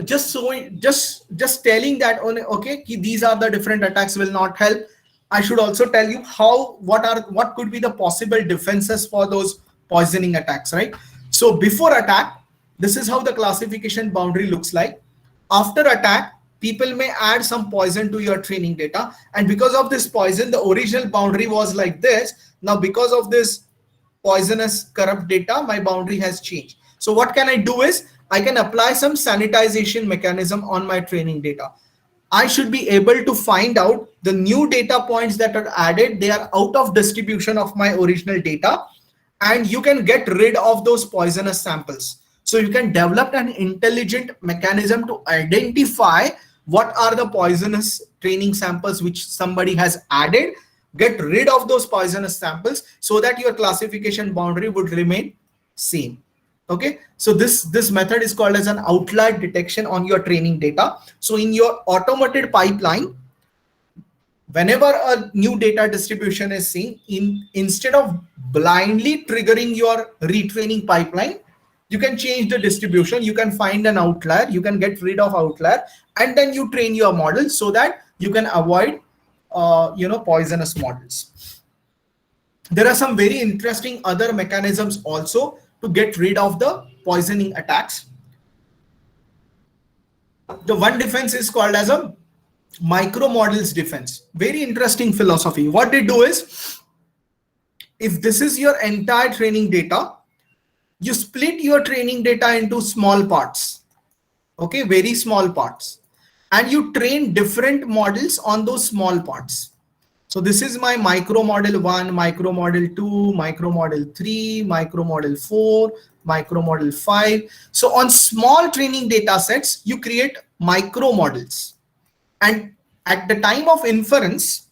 just telling that, okay, these are the different attacks will not help. I should also tell you what could be the possible defenses for those poisoning attacks, right? So before attack, this is how the classification boundary looks like. After attack, people may add some poison to your training data, and because of this poison, the original boundary was like this. Now because of this poisonous corrupt data, my boundary has changed. So what can I do is, I can apply some sanitization mechanism on my training data. I should be able to find out the new data points that are added, they are out of distribution of my original data, and you can get rid of those poisonous samples. So you can develop an intelligent mechanism to identify what are the poisonous training samples which somebody has added, get rid of those poisonous samples so that your classification boundary would remain same. Okay, so this method is called as an outlier detection on your training data. So in your automated pipeline, whenever a new data distribution is seen, instead of blindly triggering your retraining pipeline, you can change the distribution, you can find an outlier, you can get rid of outlier, and then you train your model so that you can avoid poisonous models. There are some very interesting other mechanisms also to get rid of the poisoning attacks. The one defense is called as a micro models defense. Very interesting philosophy. What they do is, if this is your entire training data, you split your training data into small parts, okay, very small parts, and you train different models on those small parts. So this is my micro model 1, micro model 2, micro model 3, micro model 4, micro model 5. So on small training data sets, you create micro models, and at the time of inference,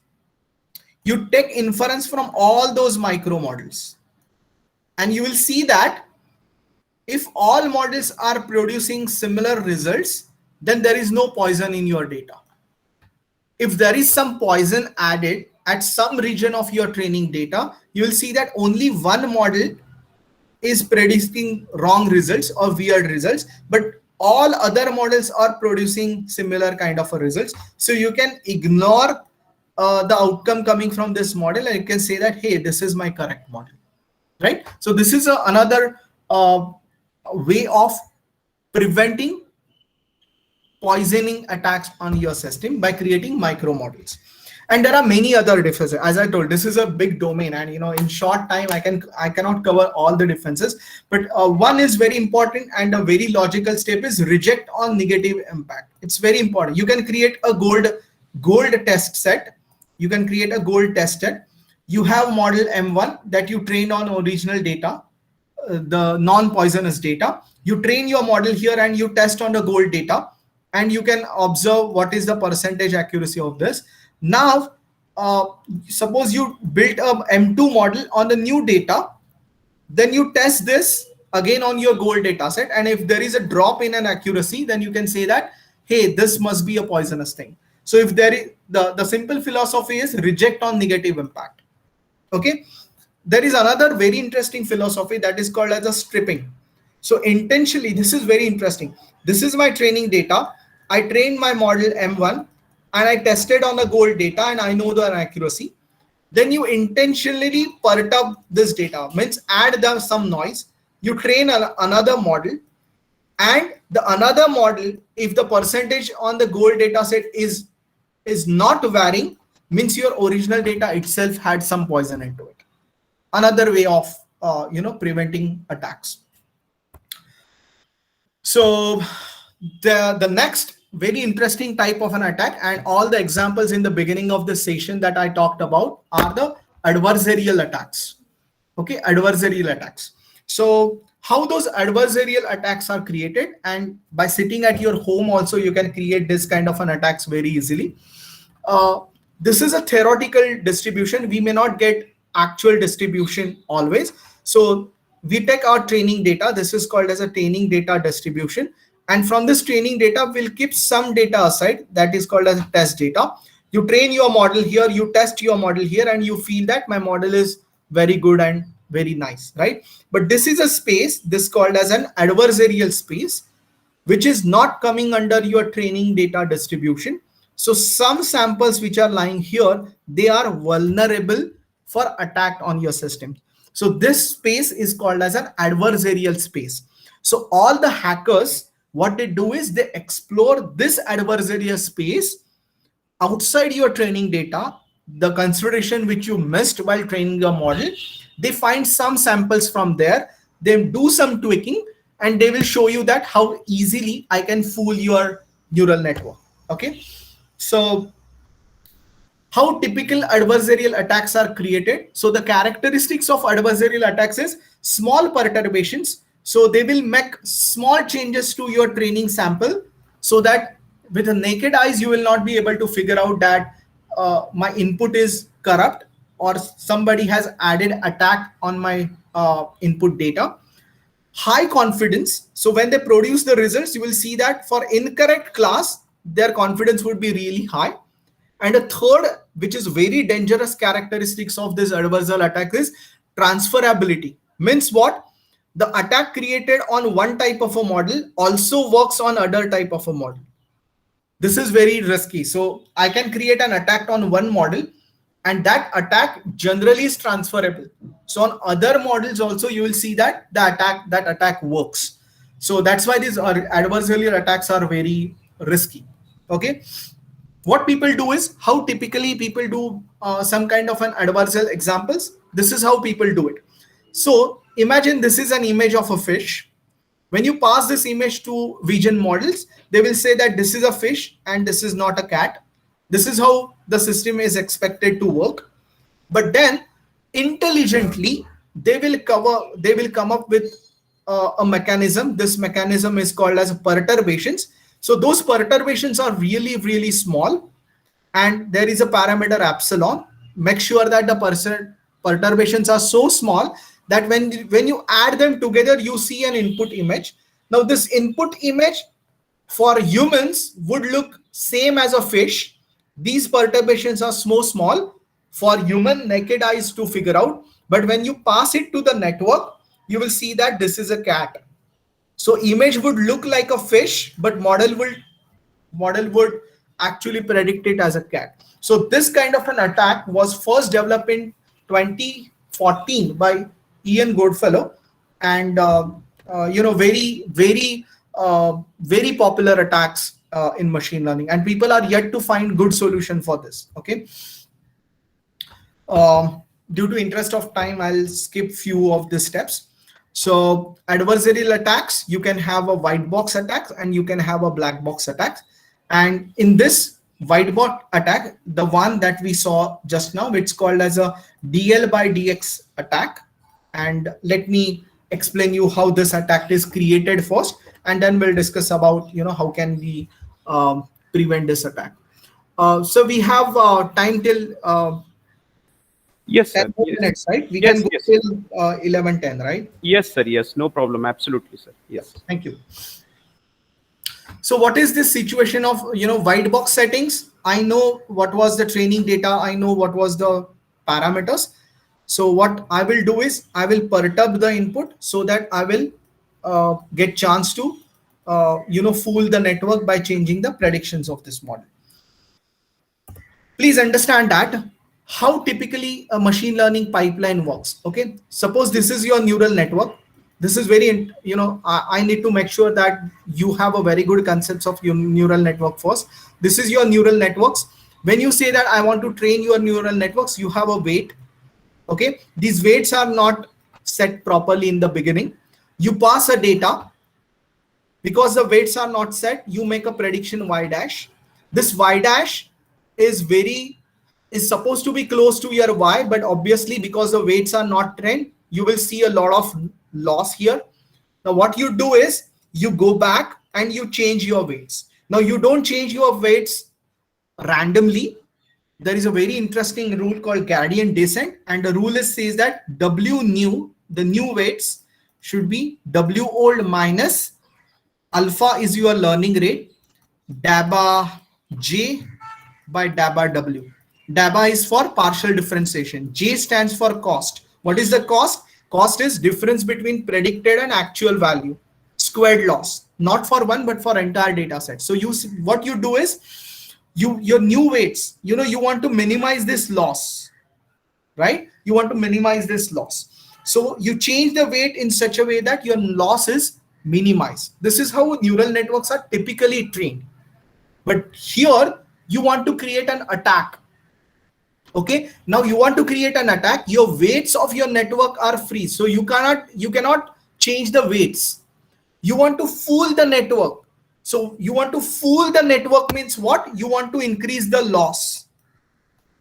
you take inference from all those micro models, and you will see that if all models are producing similar results, then there is no poison in your data. If there is some poison added at some region of your training data, you will see that only one model is producing wrong results or weird results, but all other models are producing similar kind of results. So you can ignore the outcome coming from this model, and you can say that, hey, this is my correct model, right? So this is another way of preventing poisoning attacks on your system by creating micro models. And there are many other defenses. As I told, this is a big domain, and in short time I cannot cover all the defenses, but one is very important and a very logical step is reject on negative impact. It's very important. You can create a gold test set. You can create a gold test set. You have model M1 that you train on original data, the non-poisonous data. You train your model here and you test on the gold data, and you can observe what is the percentage accuracy of this. Now, suppose you built a M2 model on the new data, then you test this again on your gold data set, and if there is a drop in an accuracy, then you can say that, hey, this must be a poisonous thing. So if there is, the simple philosophy is reject on negative impact. Okay, there is another very interesting philosophy that is called as a stripping. So intentionally, this is very interesting. This is my training data. I trained my model M1 and I tested on the gold data and I know the accuracy. Then you intentionally perturb this data, means add some noise. You train another model, and the another model, if the percentage on the gold data set is not varying, means your original data itself had some poison into it. Another way of preventing attacks. So the next very interesting type of an attack, and all the examples in the beginning of the session that I talked about are the adversarial attacks. Okay, adversarial attacks. So how those adversarial attacks are created, and by sitting at your home also you can create this kind of an attacks very easily. This is a theoretical distribution. We may not get actual distribution always. So we take our training data. This is called as a training data distribution. And from this training data, we'll keep some data aside. That is called as test data. You train your model here, you test your model here, and you feel that my model is very good and very nice, right? But this is a space, this called as an adversarial space, which is not coming under your training data distribution. So some samples which are lying here, they are vulnerable for attack on your system. So this space is called as an adversarial space. So all the hackers, what they do is they explore this adversarial space outside your training data, the consideration which you missed while training your model. They find some samples from there, they do some tweaking, and they will show you that how easily I can fool your neural network. Okay, so how typical adversarial attacks are created. So the characteristics of adversarial attacks is small perturbations. So they will make small changes to your training sample so that with the naked eyes, you will not be able to figure out that my input is corrupt or somebody has added attack on my input data. High confidence. So when they produce the results, you will see that for incorrect class, their confidence would be really high. And a third, which is very dangerous characteristics of this adversarial attack, is transferability. Means what? The attack created on one type of a model also works on other type of a model. This is very risky. So I can create an attack on one model, and that attack generally is transferable. So on other models also, you will see that that attack works. So that's why these adversarial attacks are very risky. Okay. What people do is, how typically people do some kind of an adversarial examples. This is how people do it. So imagine this is an image of a fish. When you pass this image to vision models, they will say that this is a fish and this is not a cat. This is how the system is expected to work. But then intelligently, they will come up with a mechanism. This mechanism is called as perturbations. So those perturbations are really, really small, and there is a parameter epsilon. Make sure that the perturbations are so small that when you add them together, you see an input image. Now this input image for humans would look same as a fish. These perturbations are so small for human naked eyes to figure out. But when you pass it to the network, you will see that this is a cat. So image would look like a fish, but model would actually predict it as a cat. So this kind of an attack was first developed in 2014 by Ian Goodfellow, and very popular attacks in machine learning, and people are yet to find good solution for this. Okay. Due to interest of time, I'll skip few of the steps. So adversarial attacks, you can have a white box attack and you can have a black box attack. And in this white box attack, the one that we saw just now, it's called as a DL by DX attack. And let me explain you how this attack is created first, and then we'll discuss about how can we prevent this attack. So we have time till Yes, 10 sir. minutes, right? We Yes, can go yes. till 11:10, right? Yes, sir. Yes, no problem. Absolutely, sir. Yes. Thank you. So what is this situation of white box settings? I know what was the training data. I know what was the parameters. So what I will do is I will perturb the input so that I will get chance to fool the network by changing the predictions of this model. Please understand that how typically a machine learning pipeline works. Okay, suppose this is your neural network. This is very, I need to make sure that you have a very good concepts of your neural network first. This is your neural networks. When you say that I want to train your neural networks, you have a weight. Okay, these weights are not set properly in the beginning. You pass a data. Because the weights are not set, you make a prediction y dash. This y dash is supposed to be close to your y, but obviously because the weights are not trained, you will see a lot of loss here. Now what you do is you go back and you change your weights. Now you don't change your weights randomly. There is a very interesting rule called gradient descent, and the rule says that W new, the new weights should be W old minus alpha is your learning rate, DABA J by DABA W. DABA is for partial differentiation. J stands for cost. What is the cost? Cost is difference between predicted and actual value, squared loss, not for one, but for entire data set. So what you do is your new weights, you want to minimize this loss, right? You want to minimize this loss. So you change the weight in such a way that your loss is minimized. This is how neural networks are typically trained. But here you want to create an attack. Okay, now you want to create an attack. Your weights of your network are free, so you cannot change the weights. You want to fool the network. So you want to fool the network means what? You want to increase the loss.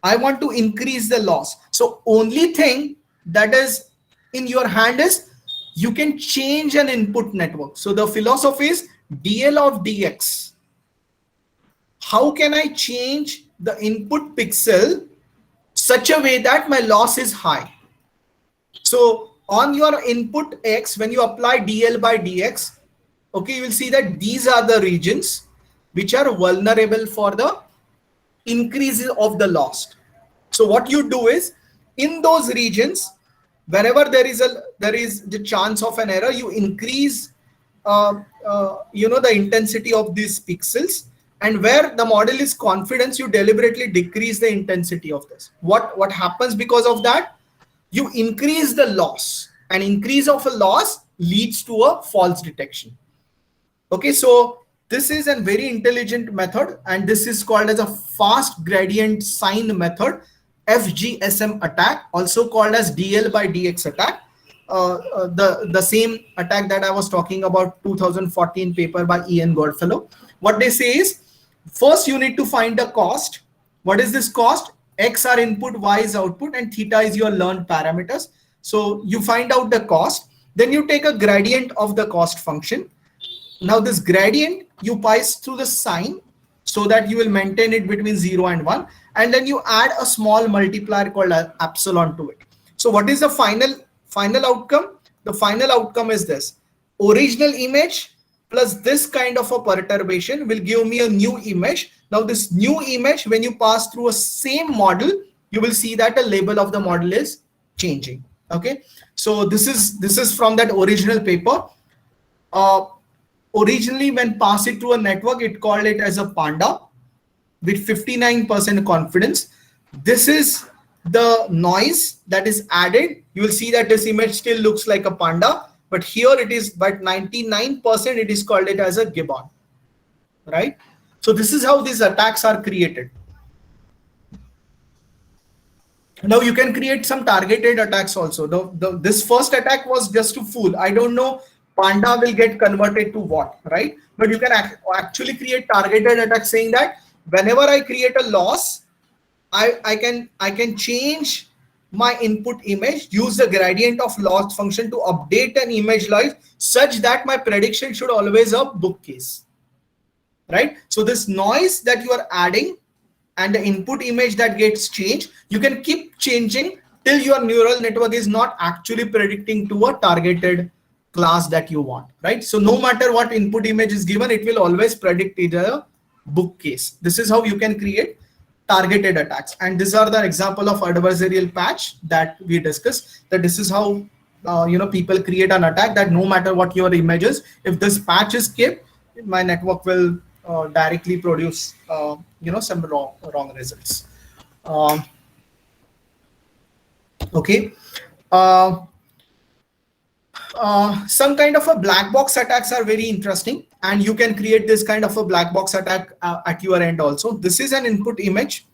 I want to increase the loss. So only thing that is in your hand is you can change an input network. So the philosophy is DL of DX. How can I change the input pixel such a way that my loss is high? So on your input X, when you apply DL by DX, okay, you will see that these are the regions which are vulnerable for the increase of the loss. So what you do is in those regions, wherever there is the chance of an error, you increase the intensity of these pixels, and where the model is confident, you deliberately decrease the intensity of this. What happens because of that? You increase the loss, and increase of a loss leads to a false detection. Okay, so this is a very intelligent method, and this is called as a fast gradient sign method, FGSM attack, also called as DL by DX attack. The same attack that I was talking about, 2014 paper by Ian Godfellow. What they say is, first you need to find the cost. What is this cost? X are input, Y is output, and theta is your learned parameters. So you find out the cost, then you take a gradient of the cost function. Now this gradient you pass through the sign so that you will maintain it between 0 and 1, and then you add a small multiplier called epsilon to it. So what is the final outcome? The final outcome is this: original image plus this kind of a perturbation will give me a new image. Now this new image, when you pass through a same model, you will see that the label of the model is changing. Okay, so this is from that original paper. Originally, when passed it to a network, it called it as a panda with 59% confidence. This is the noise that is added. You will see that this image still looks like a panda, but here it is, but 99% it is called it as a gibbon, right? So this is how these attacks are created. Now you can create some targeted attacks also. This first attack was just to fool. I don't know panda will get converted to what, right? But you can actually create targeted attacks saying that whenever I create a loss, I can change my input image, use the gradient of loss function to update an image life such that my prediction should always a bookcase, right? So this noise that you are adding and the input image that gets changed, you can keep changing till your neural network is not actually predicting to a targeted class that you want, right? So no matter what input image is given, it will always predict either a bookcase. This is how you can create targeted attacks, and these are the example of adversarial patch that we discussed. That this is how people create an attack, that no matter what your image is, if this patch is kept, my network will directly produce some wrong results. Okay. Some kind of a black box attacks are very interesting, and you can create this kind of a black box attack at your end also. This is an input image.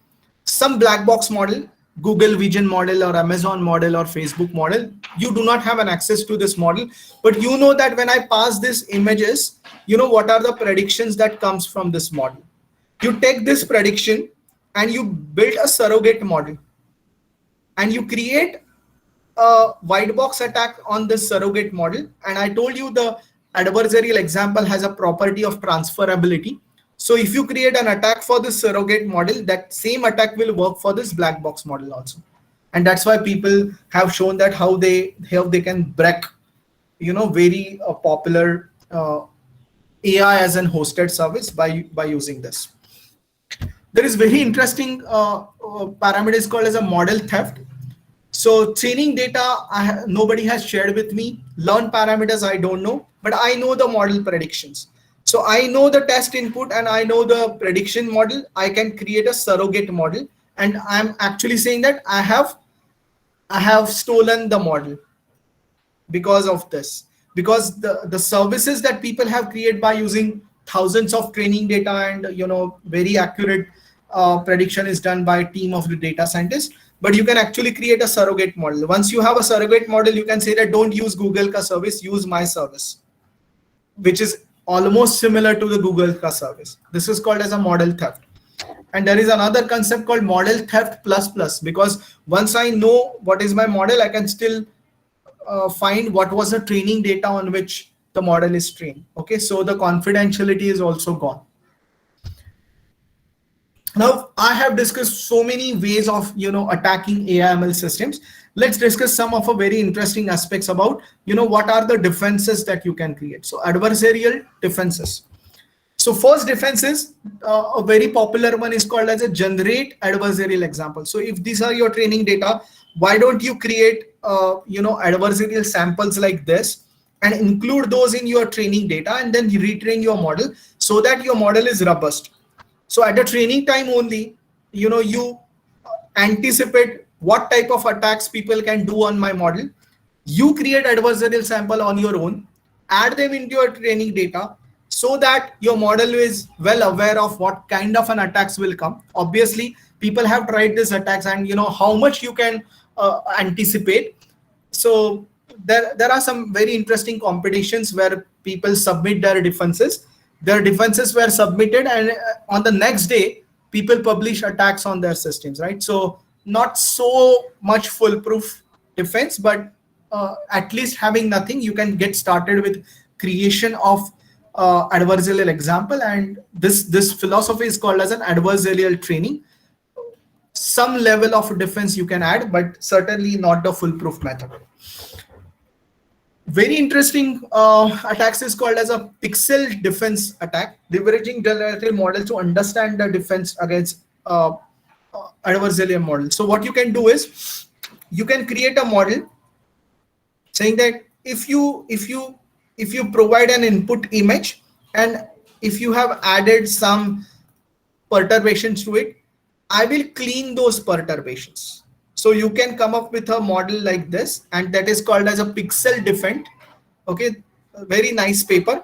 some black box model, Google Vision model or Amazon model or Facebook model, you do not have an access to this model, but you know that when I pass these images, you know what are the predictions that comes from this model. You take this prediction and you build a surrogate model and you create a white box attack on this surrogate model. And I told you the adversarial example has a property of transferability. So if you create an attack for this surrogate model, that same attack will work for this black box model also. And that's why people have shown that how they can break, you know, very popular AI as an hosted service by using this. There is very interesting parameters called as a model theft. So training data, nobody has shared with me. Learn parameters, I don't know, but I know the model predictions. So I know the test input and I know the prediction model. I can create a surrogate model, and I'm actually saying that I have stolen the model because of this. Because the services that people have created by using thousands of training data and, you know, very accurate prediction is done by a team of the data scientists. But you can actually create a surrogate model. Once you have a surrogate model, you can say that don't use Google ka service, use my service, which is almost similar to the Google ka service. This is called as a model theft. And there is another concept called model theft plus, because once I know what is my model, I can still find what was the training data on which the model is trained. Okay, so the confidentiality is also gone. Now, I have discussed so many ways of, you know, attacking AI/ML systems. Let's discuss some of a very interesting aspects about, you know, what are the defenses that you can create. So adversarial defenses. So first defense is a very popular one is called as a generate adversarial example. So if these are your training data, why don't you create, you know, adversarial samples like this and include those in your training data and then retrain your model so that your model is robust. So at the training time only, you know, you anticipate what type of attacks people can do on my model. You create adversarial sample on your own, add them into your training data so that your model is well aware of what kind of an attacks will come. Obviously, people have tried these attacks and, you know, how much you can anticipate. So there are some very interesting competitions where people submit their defenses. Their defenses were submitted, and on the next day, people publish attacks on their systems, right? So not so much foolproof defense, but at least having nothing, you can get started with creation of adversarial example. And this philosophy is called as an adversarial training. Some level of defense you can add, but certainly not the foolproof method. Very interesting attacks is called as a pixel defense attack, leveraging generative models to understand the defense against adversarial model. So what you can do is you can create a model saying that if you provide an input image and if you have added some perturbations to it, I will clean those perturbations. So you can come up with a model like this, and that is called as a pixel defend. Okay, a very nice paper.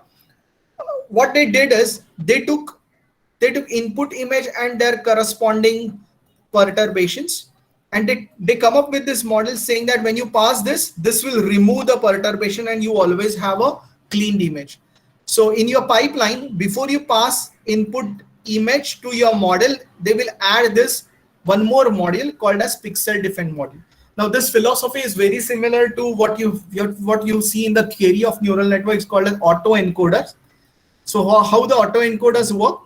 What they did is they took input image and their corresponding perturbations, and they come up with this model saying that when you pass this will remove the perturbation and you always have a cleaned image. So in your pipeline, before you pass input image to your model, they will add this one more module called as pixel defend module. Now this philosophy is very similar to what you see in the theory of neural networks called as autoencoders. So how the autoencoders work?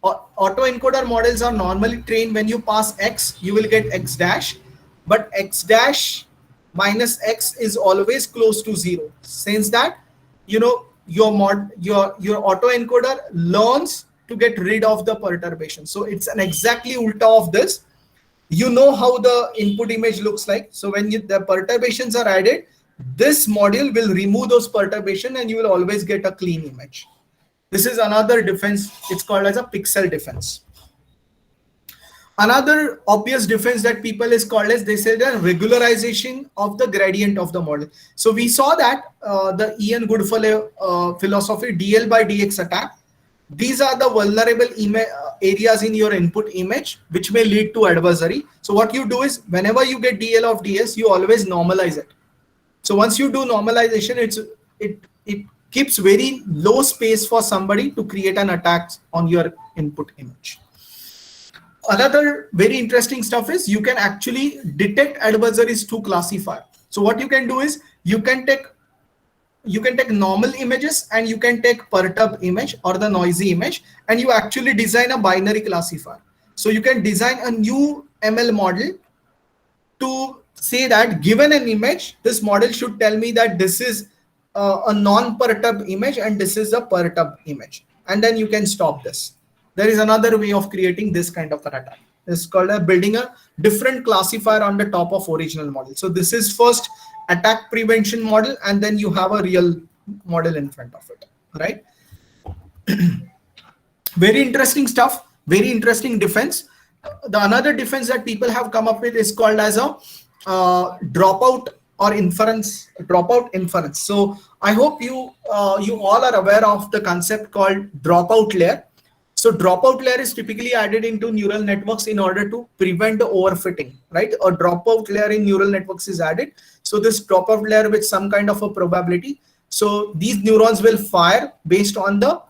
Autoencoder models are normally trained when you pass x, you will get x dash, but x dash minus x is always close to 0. Since that, you know, your autoencoder learns to get rid of the perturbation. So it's an exactly ulta of this. You know how the input image looks like. So when the perturbations are added, this module will remove those perturbations and you will always get a clean image. This is another defense. It's called as a pixel defense. Another obvious defense that people is called as, they say, the regularization of the gradient of the model. So we saw that the Ian Goodfellow philosophy, DL by DX attack. These are the vulnerable areas in your input image which may lead to adversary. So what you do is whenever you get DL of DS, you always normalize it. So once you do normalization, it keeps very low space for somebody to create an attack on your input image. Another very interesting stuff is you can actually detect adversaries through classifier. So what you can do is you can take normal images and you can take perturb image or the noisy image, and you actually design a binary classifier. So you can design a new ML model to say that given an image, this model should tell me that this is a non-perturb image and this is a perturb image, and then you can stop this. There is another way of creating this kind of an attack. It's called building a different classifier on the top of original model. So this is first attack prevention model, and then you have a real model in front of it, right? Very interesting stuff, very interesting defense. The another defense that people have come up with is called as a dropout or dropout inference. So I hope you all are aware of the concept called dropout layer. So dropout layer is typically added into neural networks in order to prevent the overfitting, right? A dropout layer in neural networks is added. So this dropout layer with some kind of a probability. So these neurons will fire based on the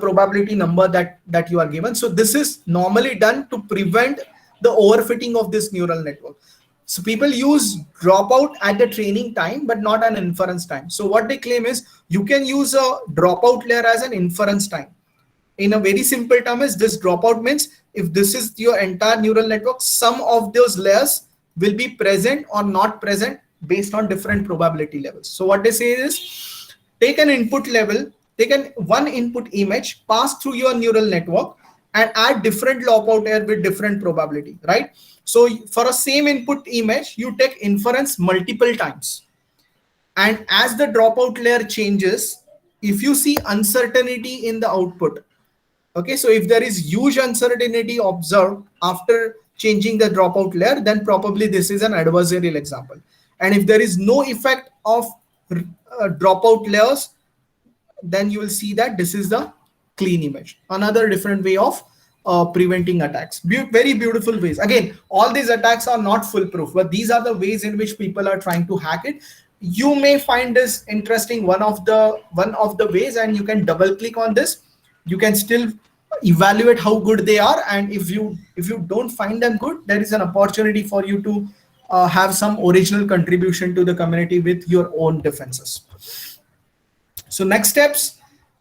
probability number that you are given. So this is normally done to prevent the overfitting of this neural network. So people use dropout at the training time, but not an inference time. So what they claim is you can use a dropout layer as an inference time. In a very simple term is this dropout means if this is your entire neural network, some of those layers will be present or not present based on different probability levels. So what they say is take an input level, take one input image, pass through your neural network and add different dropout layer with different probability, right? So for a same input image, you take inference multiple times. And as the dropout layer changes, if you see uncertainty in the output, okay, so if there is huge uncertainty observed after changing the dropout layer, then probably this is an adversarial example. And if there is no effect of dropout layers, then you will see that this is the clean image. Another different way of preventing attacks. Very beautiful ways. Again, all these attacks are not foolproof, but these are the ways in which people are trying to hack it. You may find this interesting, one of the ways, and you can double click on this. You can still evaluate how good they are, and if you don't find them good, there is an opportunity for you to have some original contribution to the community with your own defenses. So next steps,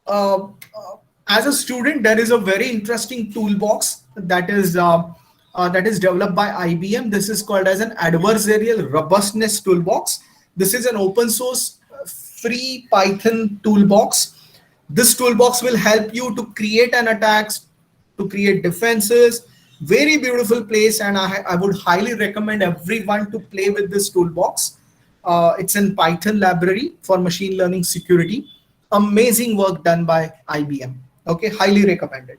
as a student, there is a very interesting toolbox that is developed by IBM. This is called as an adversarial robustness toolbox. This is an open source free Python toolbox. This toolbox will help you to create an attacks, to create defenses. Very beautiful place, and I would highly recommend everyone to play with this toolbox. It's in Python library for machine learning security. Amazing work done by IBM. Okay, highly recommended.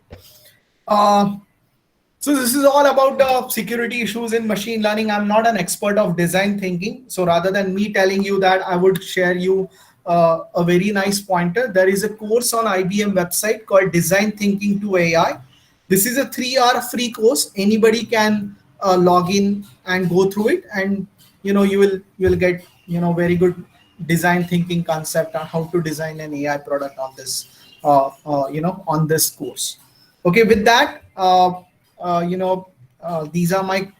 So this is all about the security issues in machine learning. I'm not an expert of design thinking. So rather than me telling you that, I would share you a very nice pointer. There is a course on IBM website called Design Thinking to AI. This is a 3-hour free course. Anybody can log in and go through it, and you will get very good design thinking concept on how to design an AI product on this on this course. Okay, with that, these are my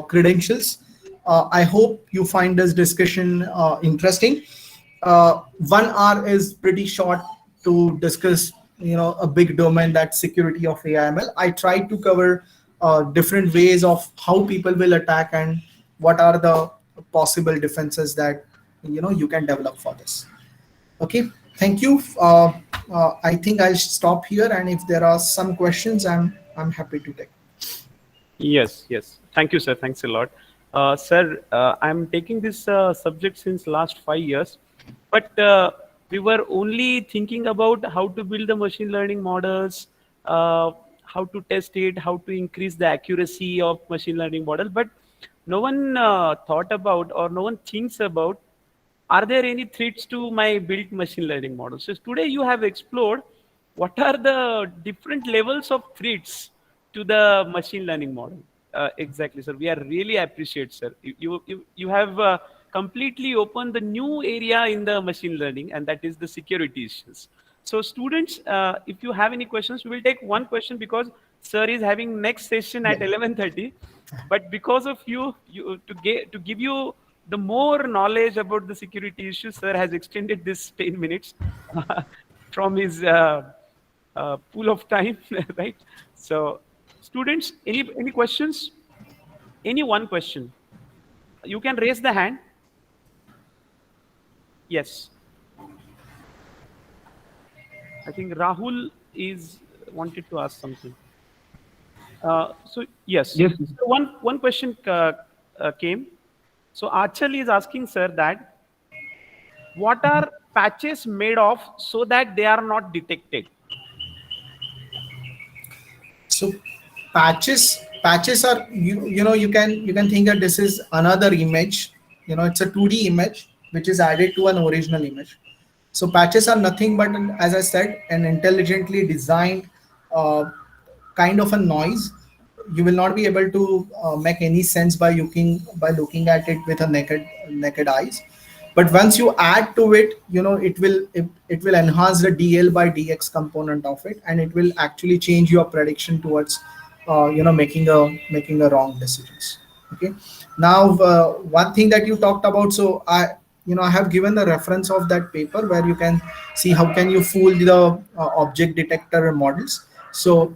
credentials. I hope you find this discussion interesting. 1 hour is pretty short to discuss a big domain, that's security of AI/ML. I tried to cover different ways of how people will attack and what are the possible defenses that you can develop for this. Okay, thank you. I think I'll stop here, and if there are some questions, I'm happy to take. Yes. Thank you, sir. Thanks a lot. Sir, I'm taking this subject since last 5 years, but we were only thinking about how to build the machine learning models, how to test it, how to increase the accuracy of machine learning model, but no one thought about, or no one thinks about, are there any threats to my built machine learning models? So today you have explored what are the different levels of threats to the machine learning model. Exactly, sir. We are really appreciate, sir. You have completely opened the new area in the machine learning, and that is the security issues. So, students, if you have any questions, we will take one question because sir is having next session at Yeah. 11:30. But because of you to give you the more knowledge about the security issues, sir has extended this 10 minutes from his pool of time, right? So, students, any questions? Any one question? You can raise the hand. Yes, I think Rahul is wanted to ask something. So yes, Yes, so one question came. So Achal is asking, sir, that what are patches made of so that they are not detected? So patches are, you can think that this is another image. It's a 2D image which is added to an original image. So patches are nothing but, as I said, an intelligently designed kind of a noise. You will not be able to make any sense by looking at it with a naked eyes. But once you add to it, it will enhance the DL by DX component of it, and it will actually change your prediction towards making a wrong decisions. Okay. Now, one thing that you talked about, so I have given the reference of that paper where you can see how can you fool the object detector models. So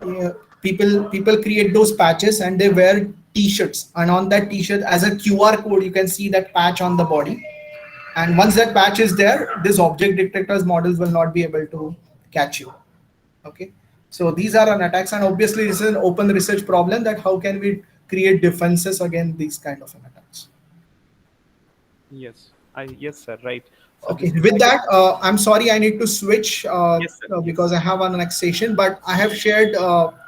uh, people create those patches and they wear t-shirts, and on that t-shirt as a QR code you can see that patch on the body. And once that patch is there, this object detectors models will not be able to catch you. Okay. So these are an attacks, and obviously this is an open research problem, that how can we create defenses against these kind of an attacks. Yes, yes, sir. Right. So Okay, this is, with I guess, that, I'm sorry, I need to switch yes, sir. because Yes, I have an next session, but I have shared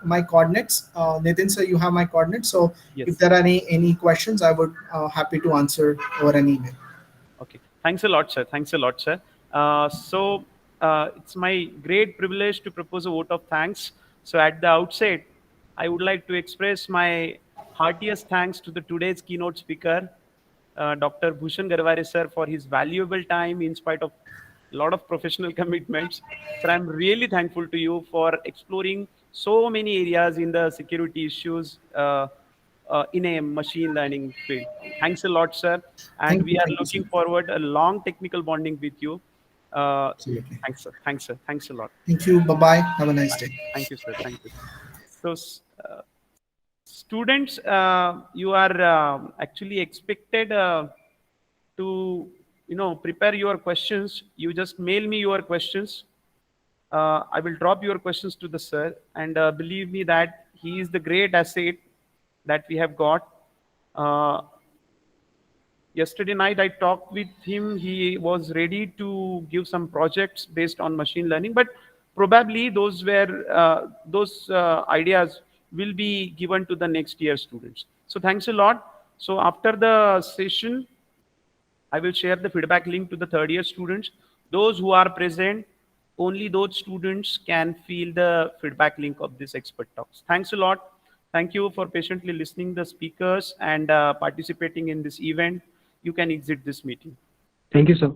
my coordinates. Nitin, sir, you have my coordinates. So if yes. there are any questions, I would happy to answer over an email. Okay. Thanks a lot, sir. Thanks a lot, sir. It's my great privilege to propose a vote of thanks. So at the outset, I would like to express my heartiest thanks to the today's keynote speaker, Dr. Bhushan Garware, sir, for his valuable time in spite of a lot of professional commitments. Sir, I'm really thankful to you for exploring so many areas in the security issues in a machine learning field. Thanks a lot, sir. And we are Thank you, sir. looking forward a long technical bonding with you. Uh, Absolutely. thanks, sir. Thanks, sir. Thanks a lot. Thank you. Bye bye. Have a nice Bye. day. Thank you, sir. Thank you. So, students, you are actually expected to, prepare your questions. You just mail me your questions. I will drop your questions to the sir, and believe me that he is the great asset that we have got. Uh, Yesterday night I talked with him. He was ready to give some projects based on machine learning, but probably those ideas will be given to the next year students. So thanks a lot. So after the session, I will share the feedback link to the third year students. Those who are present, only those students can feel the feedback link of this expert talks. Thanks a lot. Thank you for patiently listening the speakers and participating in this event. You can exit this meeting. thank you, sir.